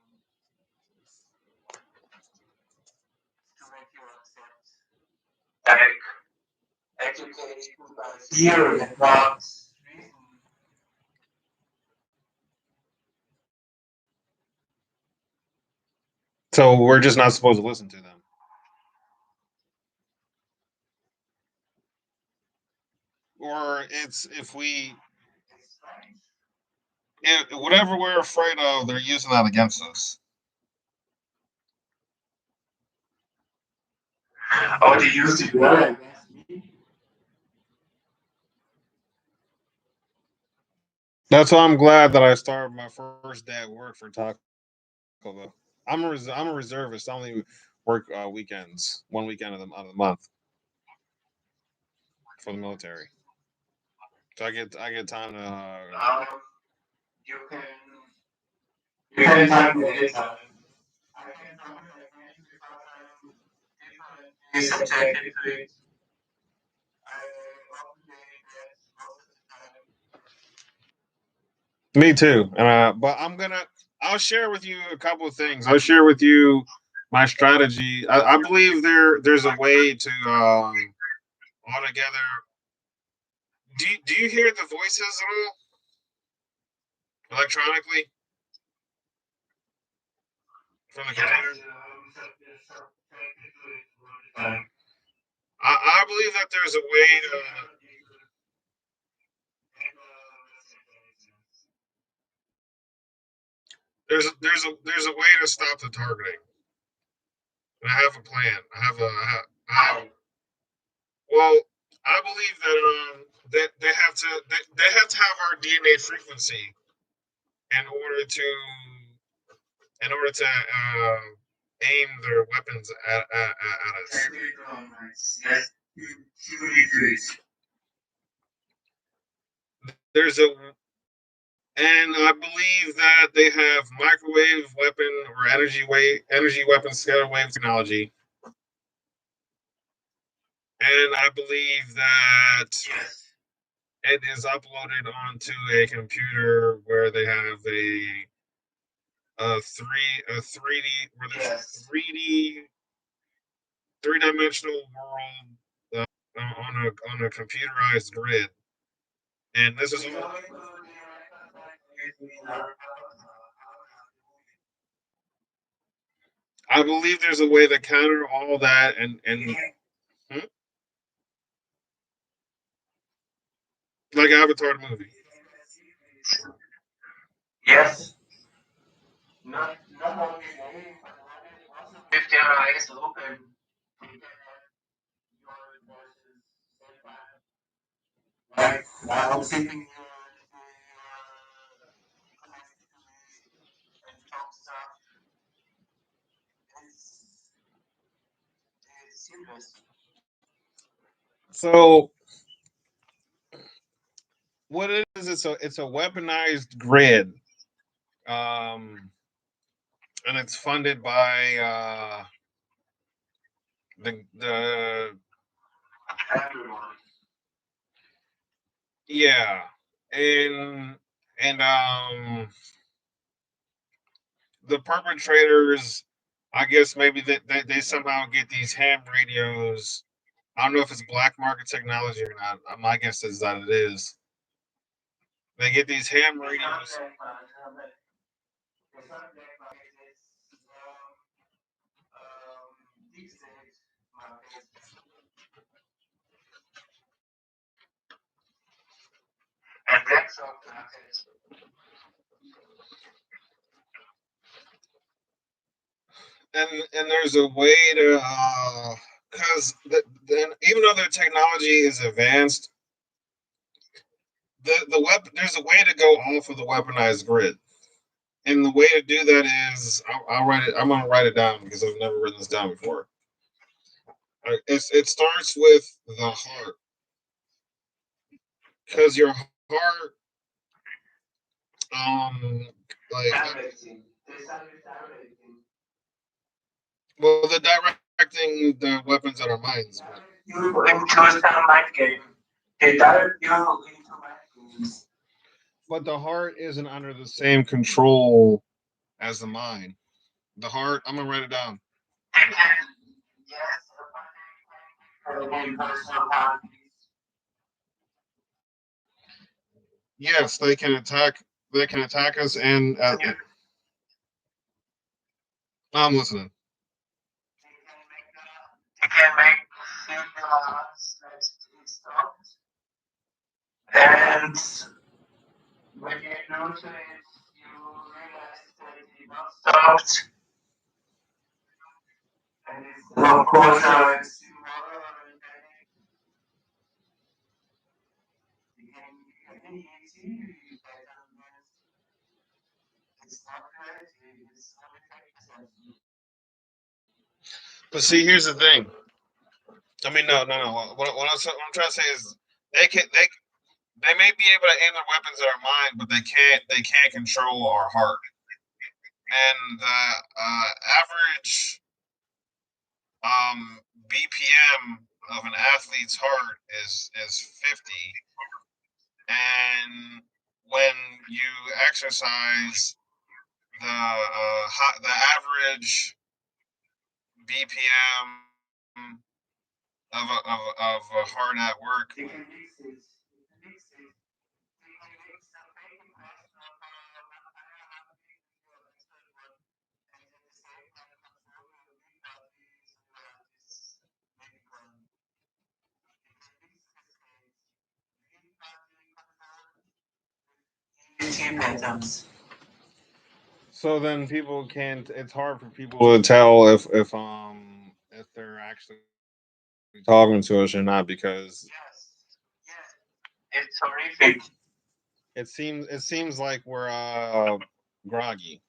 to make you accept like educated by fear and not reason. So we're just not supposed to listen to them. Or it's if we, whatever we're afraid of, they're using that against us. Oh, they used it well against me. That's why I'm glad that I started my first day at work for Taco Bell. I'm a reservist. I only work weekends, one weekend of the month for the military. So I get time to. You can time me anytime. I can come here again because I'm subjected to it. I often that most of the time. Me too. But I'll share with you a couple of things. I'll share with you my strategy. I believe there's a way to all together. Do you hear the voices at all electronically from the computer? I believe that there's a way to. There's a way to stop the targeting. And I have a plan. Well, I believe that they have to have our DNA frequency in order to aim their weapons at us. And I believe that they have microwave weapon or energy weapon scalar wave technology. And I believe that it is uploaded onto a computer where they have a 3D where there's 3-dimensional world on a computerized grid. And this is all. I believe there's a way to counter all that and like Avatar the movie. Yes. Not only they, but also with their eyes open, they can have your voices said by. Like I'm sitting here and connected to me and talk stuff. It's serious. So what it is, it's a weaponized grid. And it's funded by the yeah, and the perpetrators, I guess maybe they somehow get these ham radios. I don't know if it's black market technology or not. My guess is that it is. They get these ham radios. And that's all. And there's a way to because then even though their technology is advanced, the there's a way to go off of the weaponized grid. And the way to do that is, I'll write it. I'm gonna write it down because I've never written this down before. It starts with the heart, because your heart, like, Directing. They started directing. well, the directing the weapons at our minds. You into some mind game. They direct you into mind games. But the heart isn't under the same control as the mind. The heart, I'm gonna write it down. They can, yes, personal boundaries. Yes, they can attack. They can attack us, and I'm listening. They can make feel your hearts like stopped. And when you do to it, you realize that it not stopped. And it's of course it's tomorrow and then you can see it's not creative, it's not effective. But see, here's the thing. I mean, no. What I'm trying to say is, they may be able to aim their weapons at our mind, but they can't control our heart. And the average BPM of an athlete's heart is 50, and when you exercise, the average BPM of a heart at work. You can mix it. You can mix it. You can mix some bacon question of and at the same time control your big bodies this maybe one. You can mix the states. Big body control. Patterns. So then people can't. It's hard for people to tell if they're actually talking to us or not, because Yes, it's horrific. it seems like we're groggy,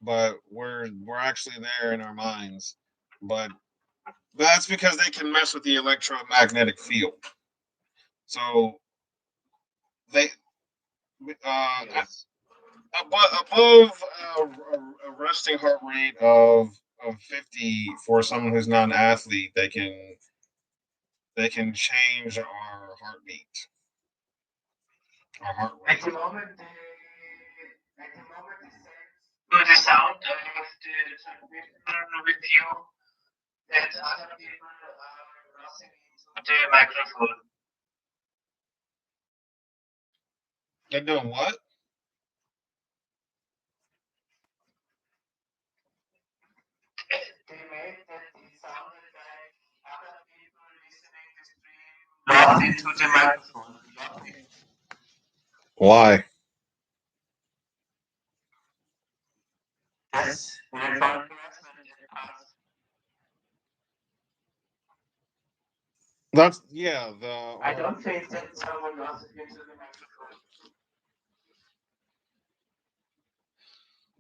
but we're actually there in our minds. But that's because they can mess with the electromagnetic field. So they Yes. above a resting heart rate of 50 for someone who's not an athlete, they can change our heartbeat, our heart rate. At the moment, the sound of the transmission with you that other people are crossing into the microphone. They're doing what? They made that it sounded like other people listening to the stream not into the microphone. Why? Yes, and for harassment in the past. That's yeah. The I don't think that someone else into the microphone.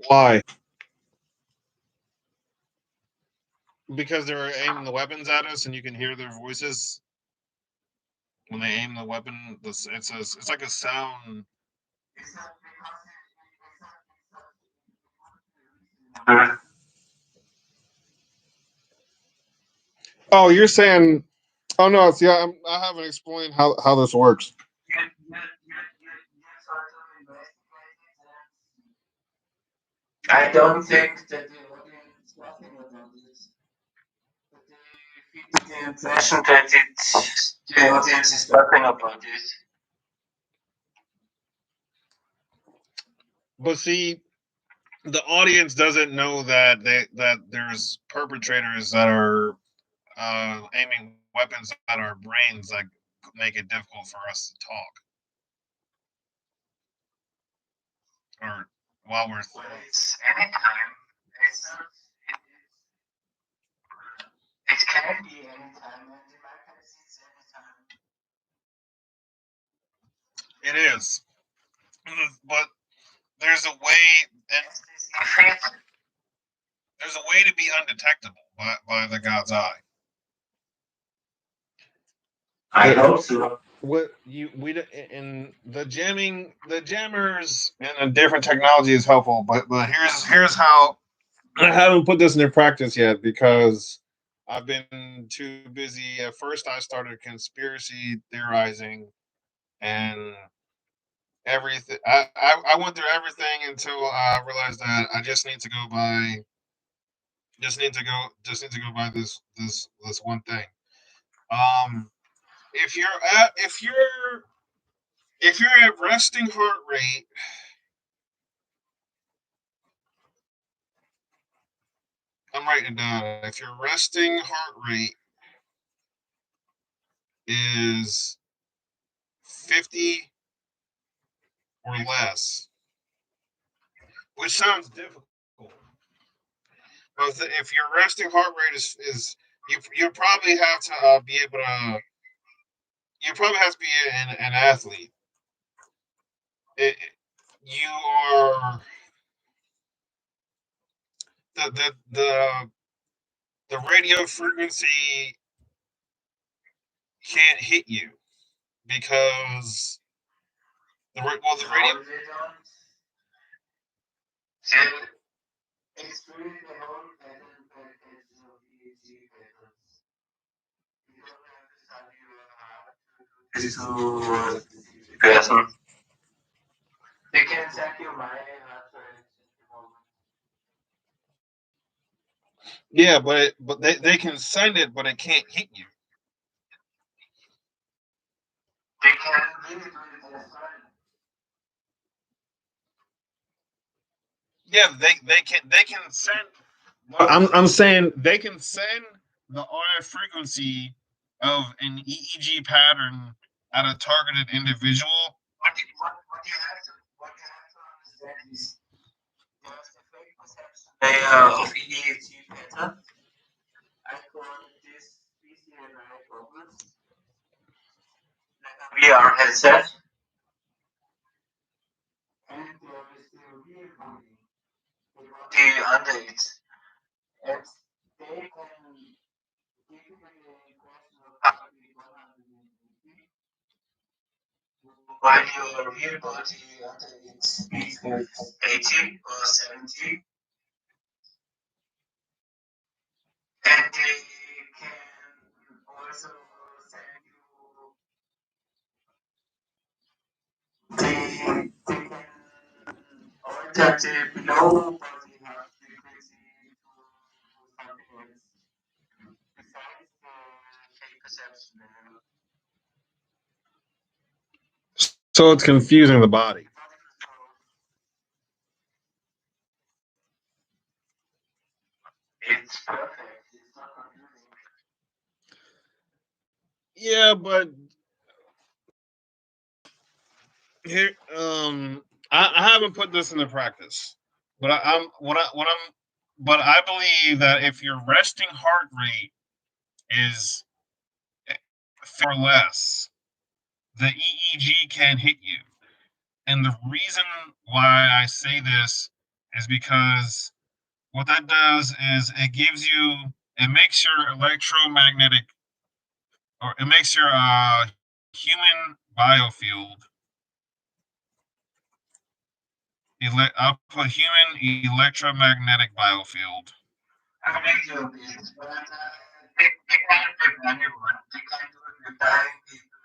why? Because they're aiming the weapons at us, and you can hear their voices when they aim the weapon. It's like a sound. It's not because Oh, you're saying? Oh no, it's yeah. I haven't explained how this works. I don't think that the audience is nothing about this. But they feed the impression that the audience is nothing about this. But see, the audience doesn't know that there's perpetrators that are aiming weapons at our brains that make it difficult for us to talk, or while we're. Well, it's anytime. It's not. It can be anytime, and the market is anytime. It is, but there's a way. And there's a way to be undetectable by the God's eye. I hope so. What we in the jammers and a different technology is helpful, but here's how I haven't put this into practice yet because I've been too busy. At first, I started conspiracy theorizing and everything. I went through everything until I realized that I just need to go by. Just need to go by this one thing. If you're at resting heart rate, I'm writing it down. If your resting heart rate is 50 or less, which sounds difficult, but if your resting heart rate is you probably have to be able to. You probably have to be an athlete. You are the radio frequency can't hit you because the radio. It's really the whole pattern package of EEG patterns. You don't have to study your heart to a specific person. They can check your mind heart rate at the moment. Yeah, but they can send it, but it can't hit you. They can really do it just fine. Yeah, they can send. I'm saying they can send the RF frequency of an EEG pattern at a targeted individual. What you have to understand is there's the fake perception layer of EEG pattern. I call this BCNI problems. Like a VR headset. And there is the real body, the body under it. And they can give you the impression of heartbeat 180, while your real body under it beats with 80 or 70. And they can also send you, they can alter the below body heart frequency to something else besides the fake perception. So it's confusing the body. It's perfect. It's not confusing. Yeah, but here, I haven't put this into practice, but but I believe that if your resting heart rate is far less, the EEG can hit you. And the reason why I say this is because what that does is it makes your electromagnetic, or it makes your human biofield. I'll put human electromagnetic biofield. I make your business, but they can't do it with anyone. They can't do it with dying people.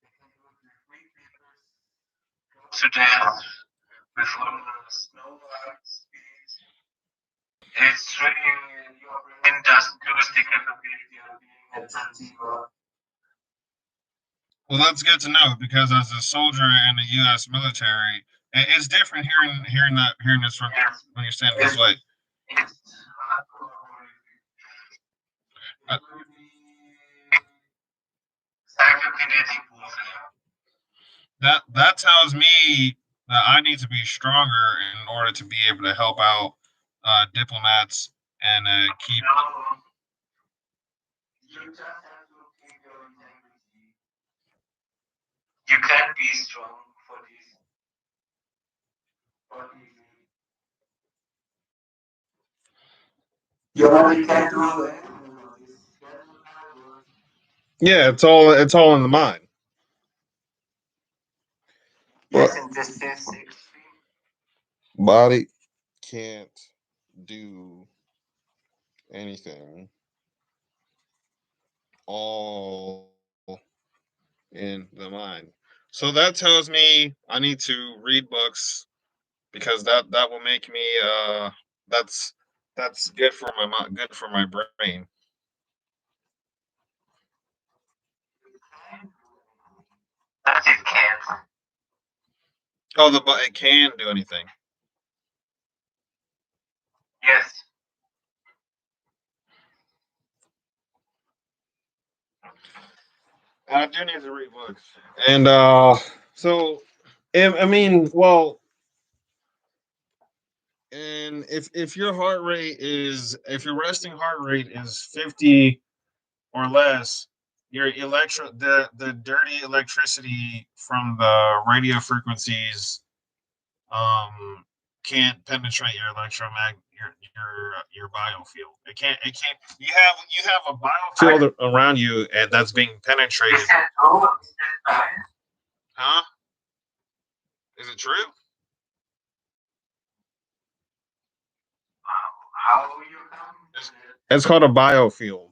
They can't do it with weak people. Close to death with almost no heart speed. It's really, your brain doesn't lose the capability of being at zero. Well, that's good to know because as a soldier in the U.S. military, it's different hearing this from when you're standing this way. It's psychokinetic warfare. That tells me that I need to be stronger in order to be able to help out diplomats and keep. You just have to keep your integrity. You can be strong for this. Your body can do it. Yeah, it's all in the mind. Yes, in this extreme. Body can't do anything. All in the mind. So that tells me I need to read books because that will make me that's good for my mind, good for my brain. That it can't. Oh, but it can do anything. Yes. I do need to read books. And so I mean, well, and if your heart rate is if your resting heart rate is 50 or less, your the dirty electricity from the radio frequencies can't penetrate your your biofield. It can't you have a biofield around you and that's being penetrated. Is that true? Is that right? Huh? Is it true? How you come? It's called a biofield.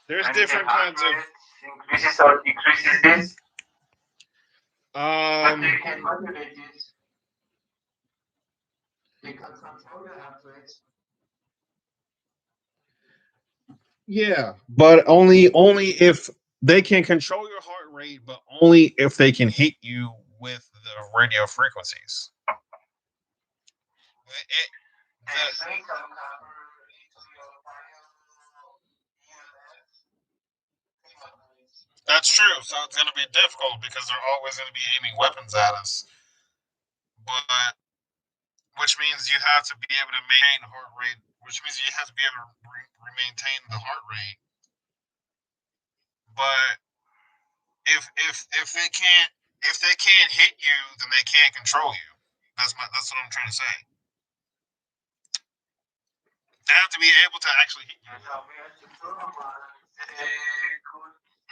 There's different kinds of increases or decreases this. But they um can modulate it. They can control the heart rate. yeah, but only if they can control your heart rate, but only if they can hit you with the radio frequencies. It, They the, may come cover into your that's true. So it's going to be difficult because they're always going to be aiming weapons at us. But which means you have to be able to maintain the heart rate. Which means you have to be able to maintain the heart rate. But if they can't hit you, then they can't control you. That's what I'm trying to say. They have to be able to actually hit you.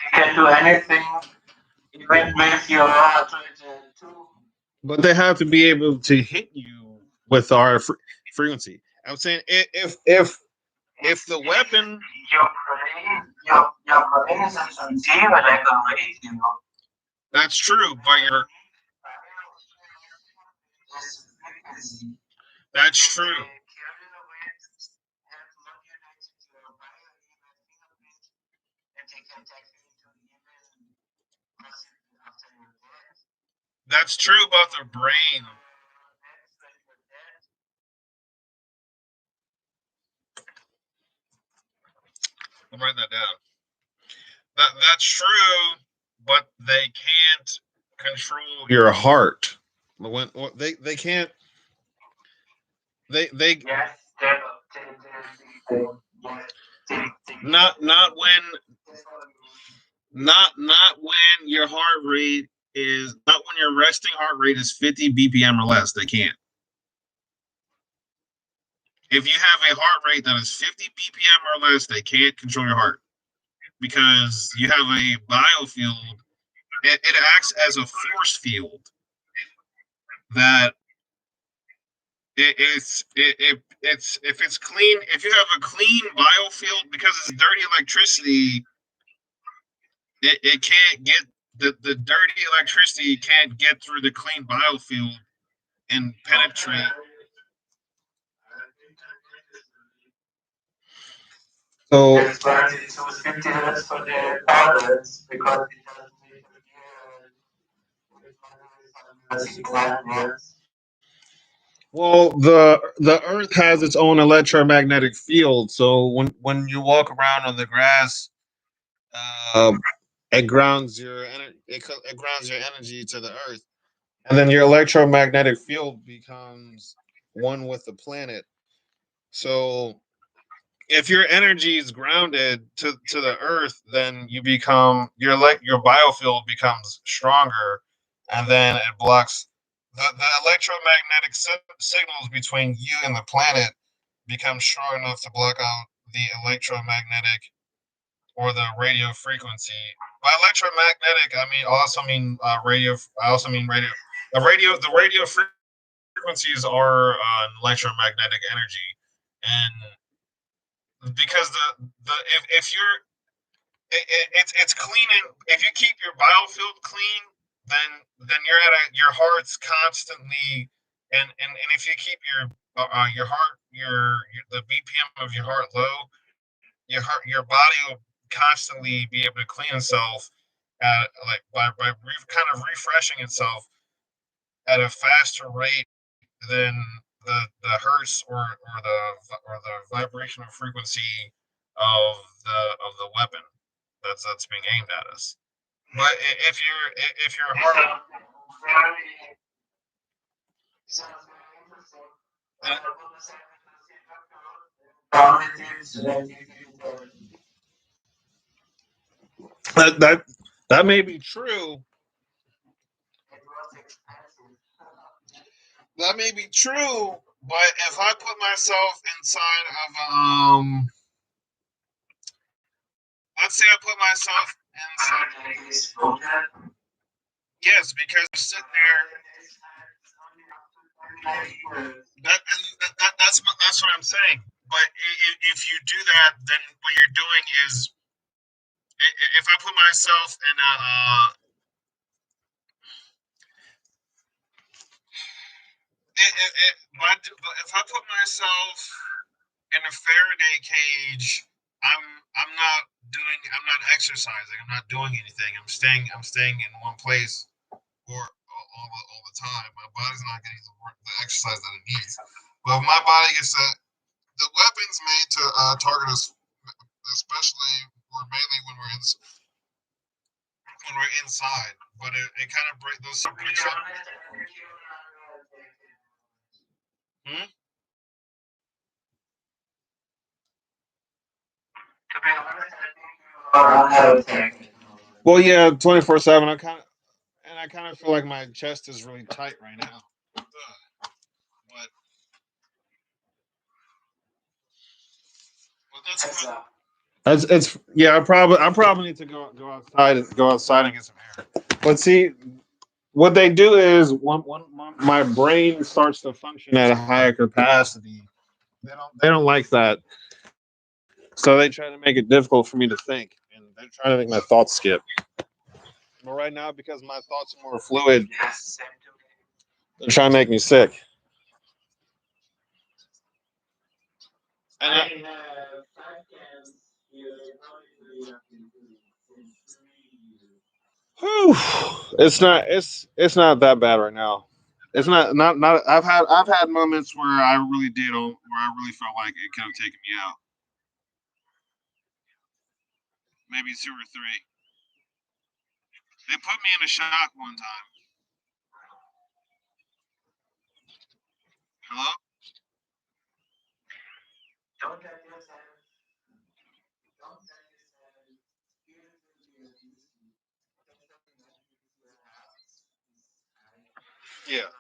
They can do anything, even with your heart rate too. But they have to be able to hit you with our frequency. I'm saying if the weapon your brain is a sensitive like a radio. that's true, but you're that's true. That's true about the brain. I'm writing that down. That's true, but they can't control your heart. When they can't they yes, not when your heart rate is not when your resting heart rate is 50 BPM or less. They can't. If you have a heart rate that is 50 BPM or less, they can't control your heart because you have a biofield. It acts as a force field that it's if it's clean, if you have a clean biofield because it's dirty electricity, it can't get the dirty electricity can't get through the clean biofield and penetrate. So that's why it was 50 hertz for the parents because it doesn't. well, the Earth has its own electromagnetic field. So when you walk around on the grass, uh, it grounds your it grounds your energy to the Earth, and then your electromagnetic field becomes one with the planet. So if your energy is grounded to the earth, then you become your biofield becomes stronger, and then it blocks the electromagnetic signals between you and the planet become strong enough to block out the electromagnetic or the radio frequency. By electromagnetic, I mean radio. I also mean radio. The radio frequencies are electromagnetic energy, and because if you're it's cleaning. If you keep your biofield clean, then you're at your heart's constantly, and if you keep your heart the BPM of your heart low, your body will constantly be able to clean itself at like kind of refreshing itself at a faster rate than the hertz or the vibrational frequency of the weapon that's being aimed at us. But if your heart that that may be true. That may be true, but if I put myself inside of let's say I put myself inside. Yes, because I'm sitting there. That's what I'm saying. But if you do that, then what you're doing is, if I put myself in if I put myself in a Faraday cage, I'm not exercising. I'm not doing anything. I'm staying in one place for all the time. My body's not getting the exercise that it needs. But if my body gets the weapons made to target us, especially or mainly when we're inside. But it kind of breaks those. Hmm? Well, yeah, 24/7. I kind of feel like my chest is really tight right now. But it's yeah. I probably need to go outside and get some air. But see, what they do is when my brain starts to function at a higher capacity, they don't like that. So they try to make it difficult for me to think, and they're trying to make my thoughts skip. But right now, because my thoughts are more fluid, they're trying to make me sick. And whew, it's not that bad right now. It's not. I've had moments where I really where I really felt like it could have taken me out. Maybe two or three. They put me in a shock one time. Hello? Yeah.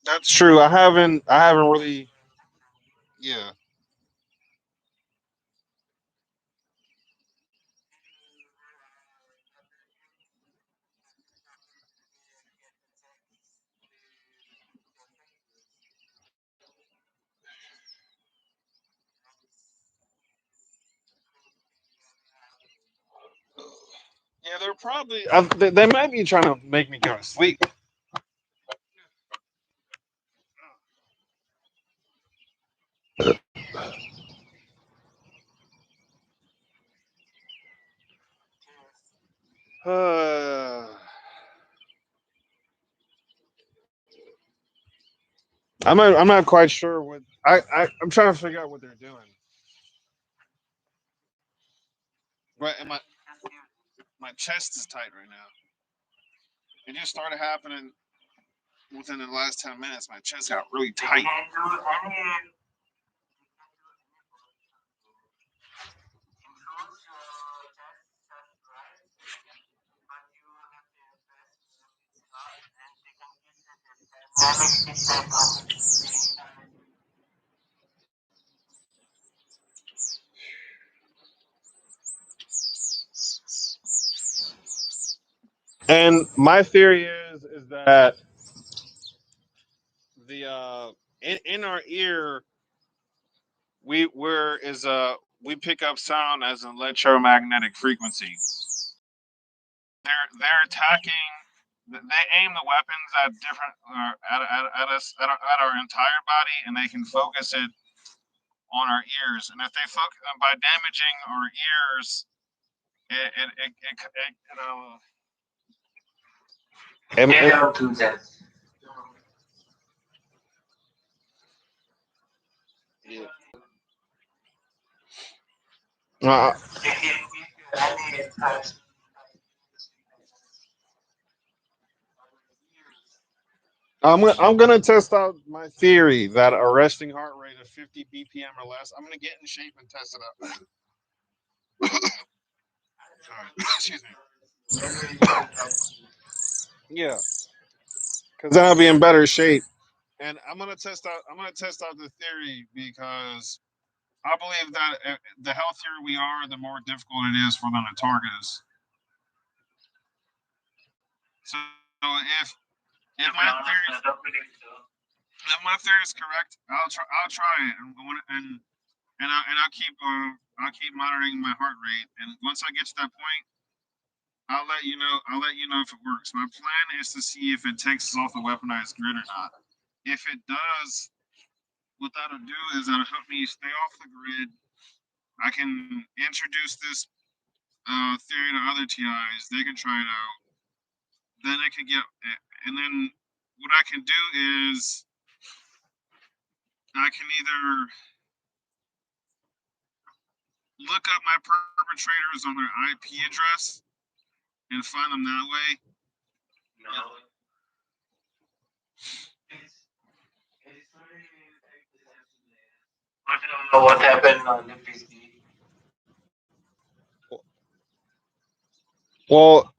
That's true. I haven't really. Yeah. Yeah, they're probably. They might be trying to make me go to sleep. Uh, I'm not quite sure what I'm trying to figure out what they're doing. But my chest is tight right now. It just started happening within the last 10 minutes. My chest got really tight. And my theory is that the in our ear we pick up sound as an electromagnetic frequency. They're attacking. They aim the weapons at different at us at our entire body, and they can focus it on our ears. And if they focus by damaging our ears, I'm gonna test out my theory that a resting heart rate of 50 BPM or less. I'm gonna get in shape and test it out. Sorry, excuse me. Yeah, because then I'll be in better shape. And I'm gonna test out the theory because I believe that the healthier we are, the more difficult it is for them to target us. So if my theory is correct, I'll try it and I'll keep monitoring my heart rate. And once I get to that point, I'll let you know. I'll let you know if it works. My plan is to see if it takes us off the weaponized grid or not. If it does, what that'll do is that'll help me stay off the grid. I can introduce this theory to other TIs. They can try it out. Then I can get, and then what I can do is I can either look up my perpetrators on their IP address and find them that way. No. I don't know what happened on the PC. Well,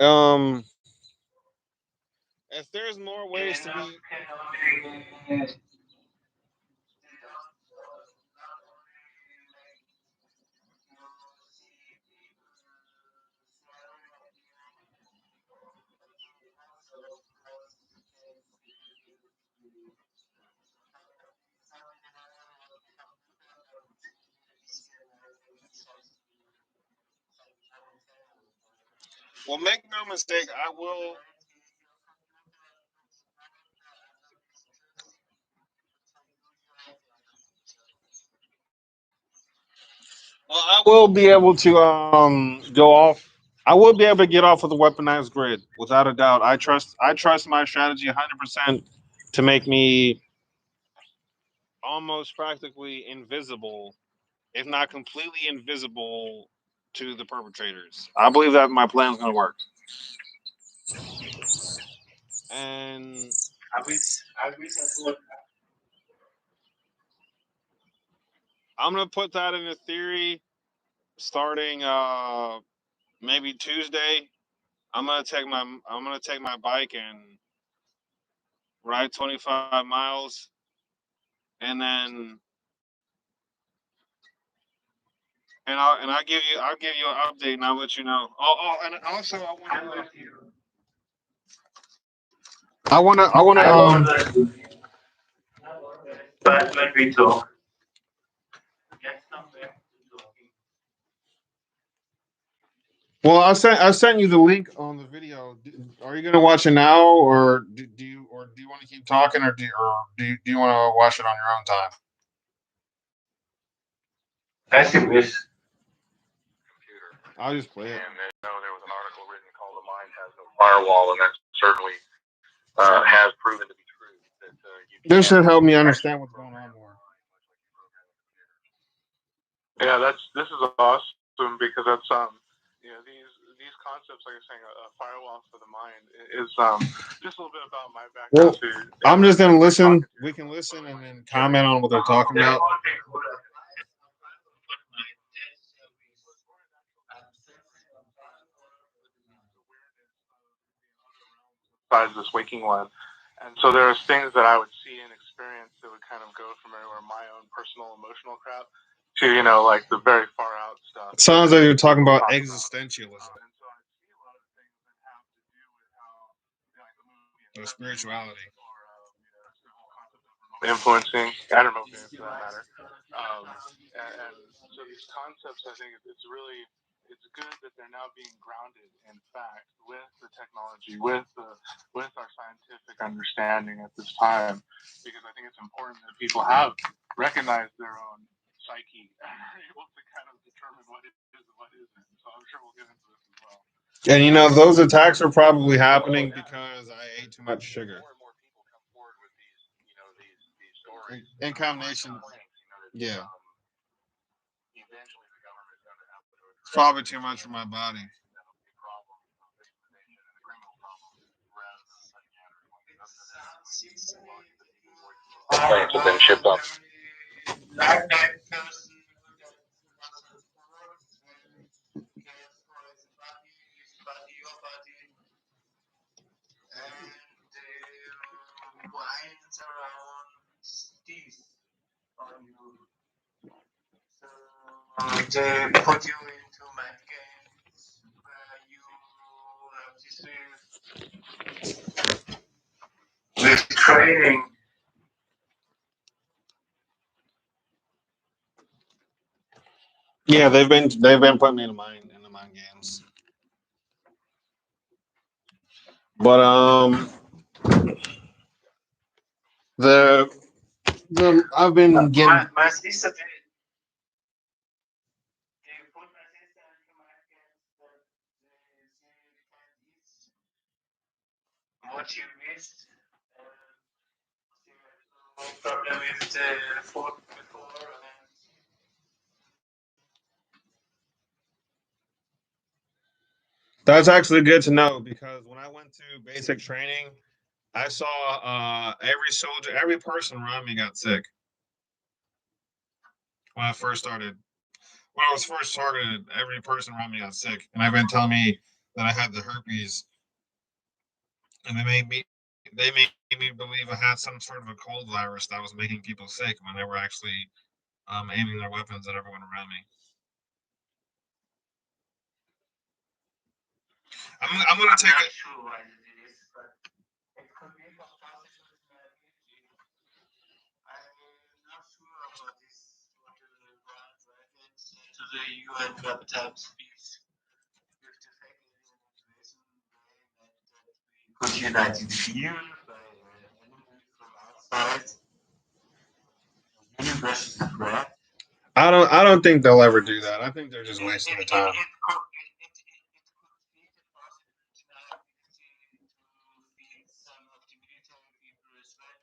if there's more ways to be. Well, make no mistake, I will. Well, I will be able to go off. I will be able to get off of the weaponized grid without a doubt. I trust my strategy 100% to make me almost practically invisible, if not completely invisible, to the perpetrators. I believe that my plan is going to work. And I'm going to put that in a theory starting maybe Tuesday. I'm gonna take my bike and ride 25 miles, and then I'll give you an update and I'll let you know. And also I want to But when we talk, get some back to talking. Well, I sent you the link on the video. Are you gonna watch it now, or do you want to keep talking, or do you want to watch it on your own time? As you wish. I'll just play it. And there was an article written called "The Mind Has No Firewall," and that certainly has proven to be true. That this should help me understand what's going on more. Yeah, this is awesome because that's these concepts, like you're saying, a firewall for the mind, is just a little bit about my background. Well, I'm just gonna listen. We can listen and then comment on what they're talking about. Besides this waking one. And so there's things that I would see and experience that would kind of go from everywhere, my own personal emotional crap to, you know, like the very far out stuff. It sounds like you're talking about existentialism. And so I see a lot of things that have to do with how, like the movie, Or spirituality. or the whole concept of influencing, I don't know if for that matter. And so these concepts, I think it's really, it's good that they're now being grounded in fact with the technology, with our scientific understanding at this time, because I think it's important that people have recognized their own psyche and are able to kind of determine what it is and what isn't. So I'm sure we'll get into this as well. And you know, those attacks are probably happening because I ate too much sugar. More and more people come forward with these, you know, these stories. In combination, yeah. Eventually, the government's going to have to. It's probably too much for my body. Plants have been shipped up. Winds around teeth on you. So they put you into mind games where you have this with training. Yeah, they've been putting me in the mind games. But I've been getting. My sister did. They put my sister into mind games that she can eat what she wished. She had no problem with the food before. That's actually good to know because when I went to basic training, I saw every person around me got sick. When I was first targeted, every person around me got sick, and they've been telling me that I had the herpes, and they made me believe I had some sort of a cold virus that was making people sick when they were actually aiming their weapons at everyone around me. I'm gonna take it. Sure why it is, but it could be for personality. I'm not sure about this. What the Grand Dragons to the UN laptop speaks with the fact that we could unite in field by enemy from outside. Universe is threat. I don't think they'll ever do that. I think they're just wasting their time. It could be the possibility to feed some of the military people as well.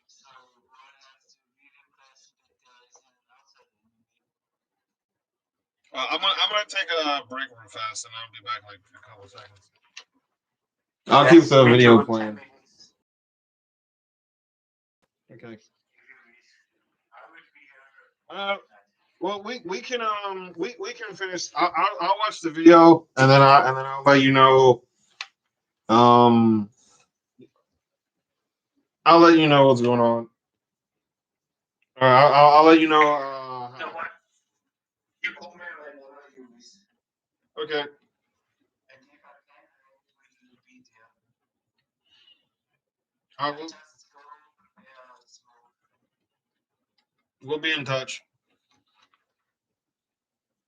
So one has the real impression that there is an outside enemy. I'm gonna take a break real fast, and I'll be back in like a couple of seconds. I'll keep the video playing. Okay. Well, we can finish. I'll watch the video and then I'll let you know. I'll let you know what's going on. All right, I'll let you know. You call me whenever you wish. Okay. And if I can, I will be there. I will. Just go prepare smoke. We'll be in touch.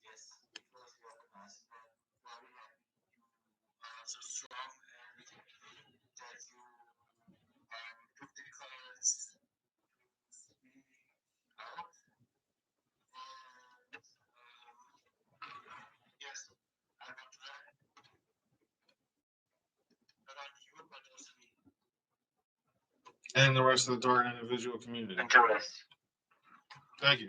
Yes, because you are a nice man. Very happy you are so strong and that you took the courage to speak out. And yes, I will try. Not only you, but also me. And the rest of the Dark individual community. And the rest. Thank you.